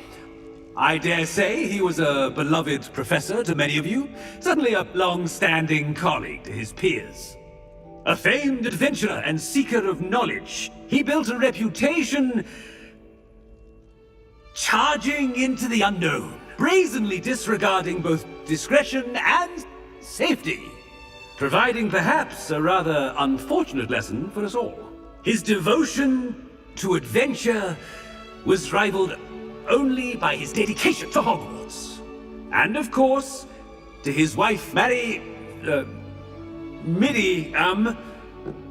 I dare say he was a beloved professor to many of you, certainly a long-standing colleague to his peers. A famed adventurer and seeker of knowledge, he built a reputation charging into the unknown, brazenly disregarding both discretion and safety, providing perhaps a rather unfortunate lesson for us all. His devotion to adventure was rivaled only by his dedication to Hogwarts. And of course, to his wife, Miriam,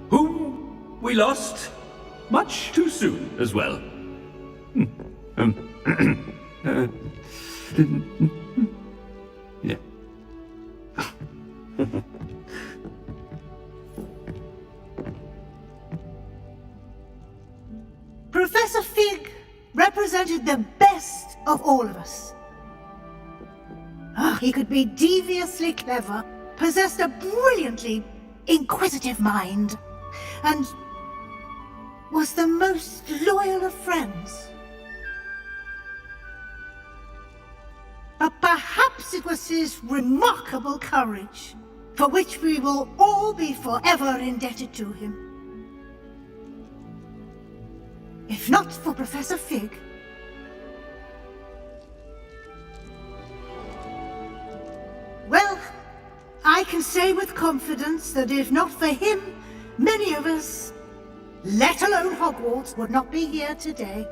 whom we lost much too soon as well. Yeah. Professor Fig represented the best of all of us. He could be deviously clever, possessed a brilliantly inquisitive mind, and was the most loyal of friends. But perhaps it was his remarkable courage, for which we will all be forever indebted to him. If not for Professor Fig, well, I can say with confidence that if not for him, many of us, let alone Hogwarts, would not be here today.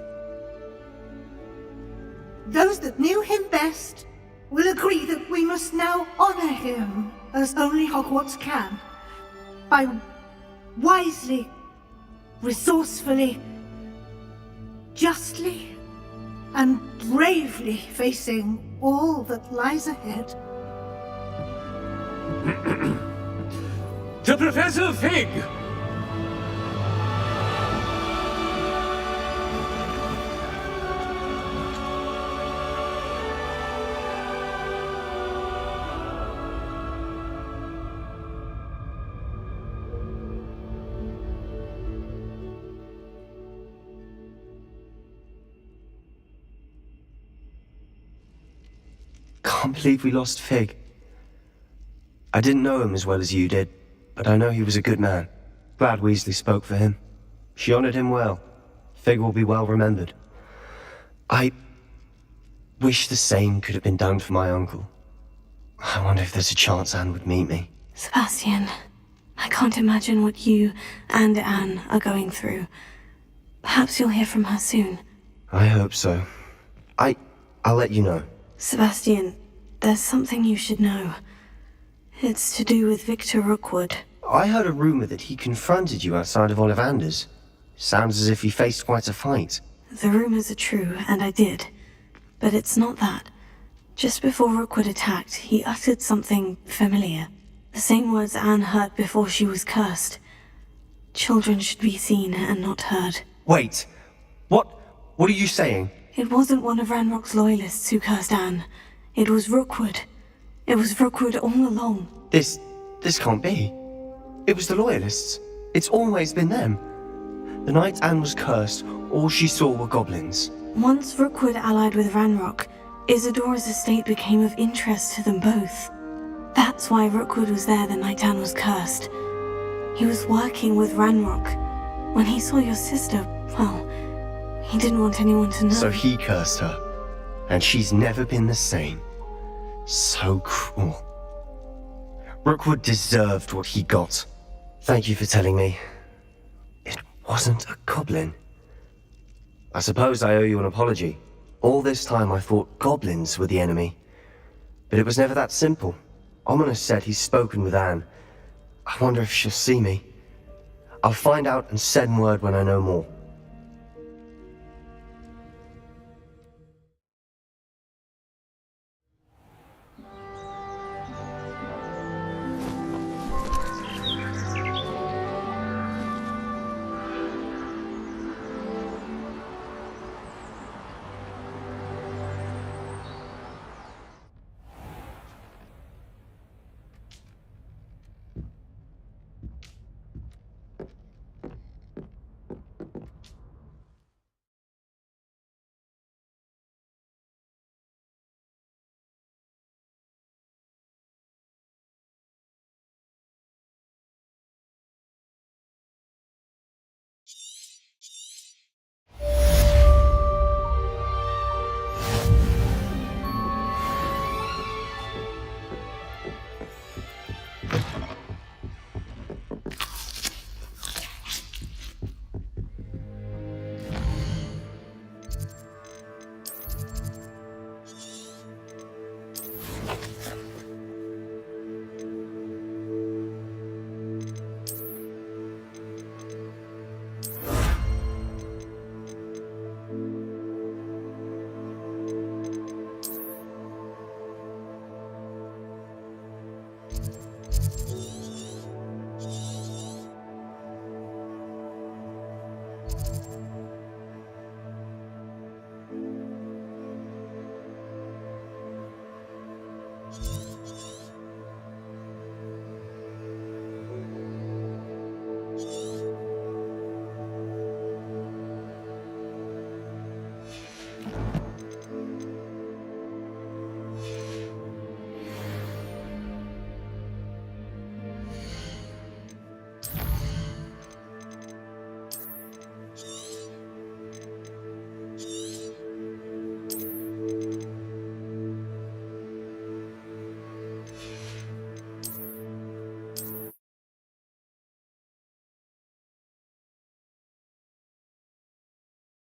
Those that knew him best will agree that we must now honor him as only Hogwarts can, by wisely, resourcefully, justly and bravely facing all that lies ahead. To Professor Fig! Can't believe we lost Fig. I didn't know him as well as you did, but I know he was a good man. Glad Weasley spoke for him. She honored him well. Fig will be well remembered. I wish the same could have been done for my uncle. I wonder if there's a chance Anne would meet me. Sebastian, I can't imagine what you and Anne are going through. Perhaps you'll hear from her soon. I hope so. I'll let you know. Sebastian, there's something you should know. It's to do with Victor Rookwood. I heard a rumor that he confronted you outside of Ollivander's. Sounds as if he faced quite a fight. The rumors are true, and I did. But it's not that. Just before Rookwood attacked, he uttered something familiar. The same words Anne heard before she was cursed. Children should be seen and not heard. Wait! What are you saying? It wasn't one of Ranrock's loyalists who cursed Anne. It was Rookwood. It was Rookwood all along. This can't be. It was the loyalists. It's always been them. The night Anne was cursed, all she saw were goblins. Once Rookwood allied with Ranrock, Isadora's estate became of interest to them both. That That's why Rookwood was there the night Anne was cursed. He was working with Ranrock. When he saw your sister, well, he didn't want anyone to know. So he cursed her, and she's never been the same. So cruel. Rookwood deserved what he got. Thank you for telling me. It wasn't a goblin. I suppose I owe you an apology. All this time I thought goblins were the enemy. But it was never that simple. Ominous said he's spoken with Anne. I wonder if she'll see me. I'll find out and send word when I know more.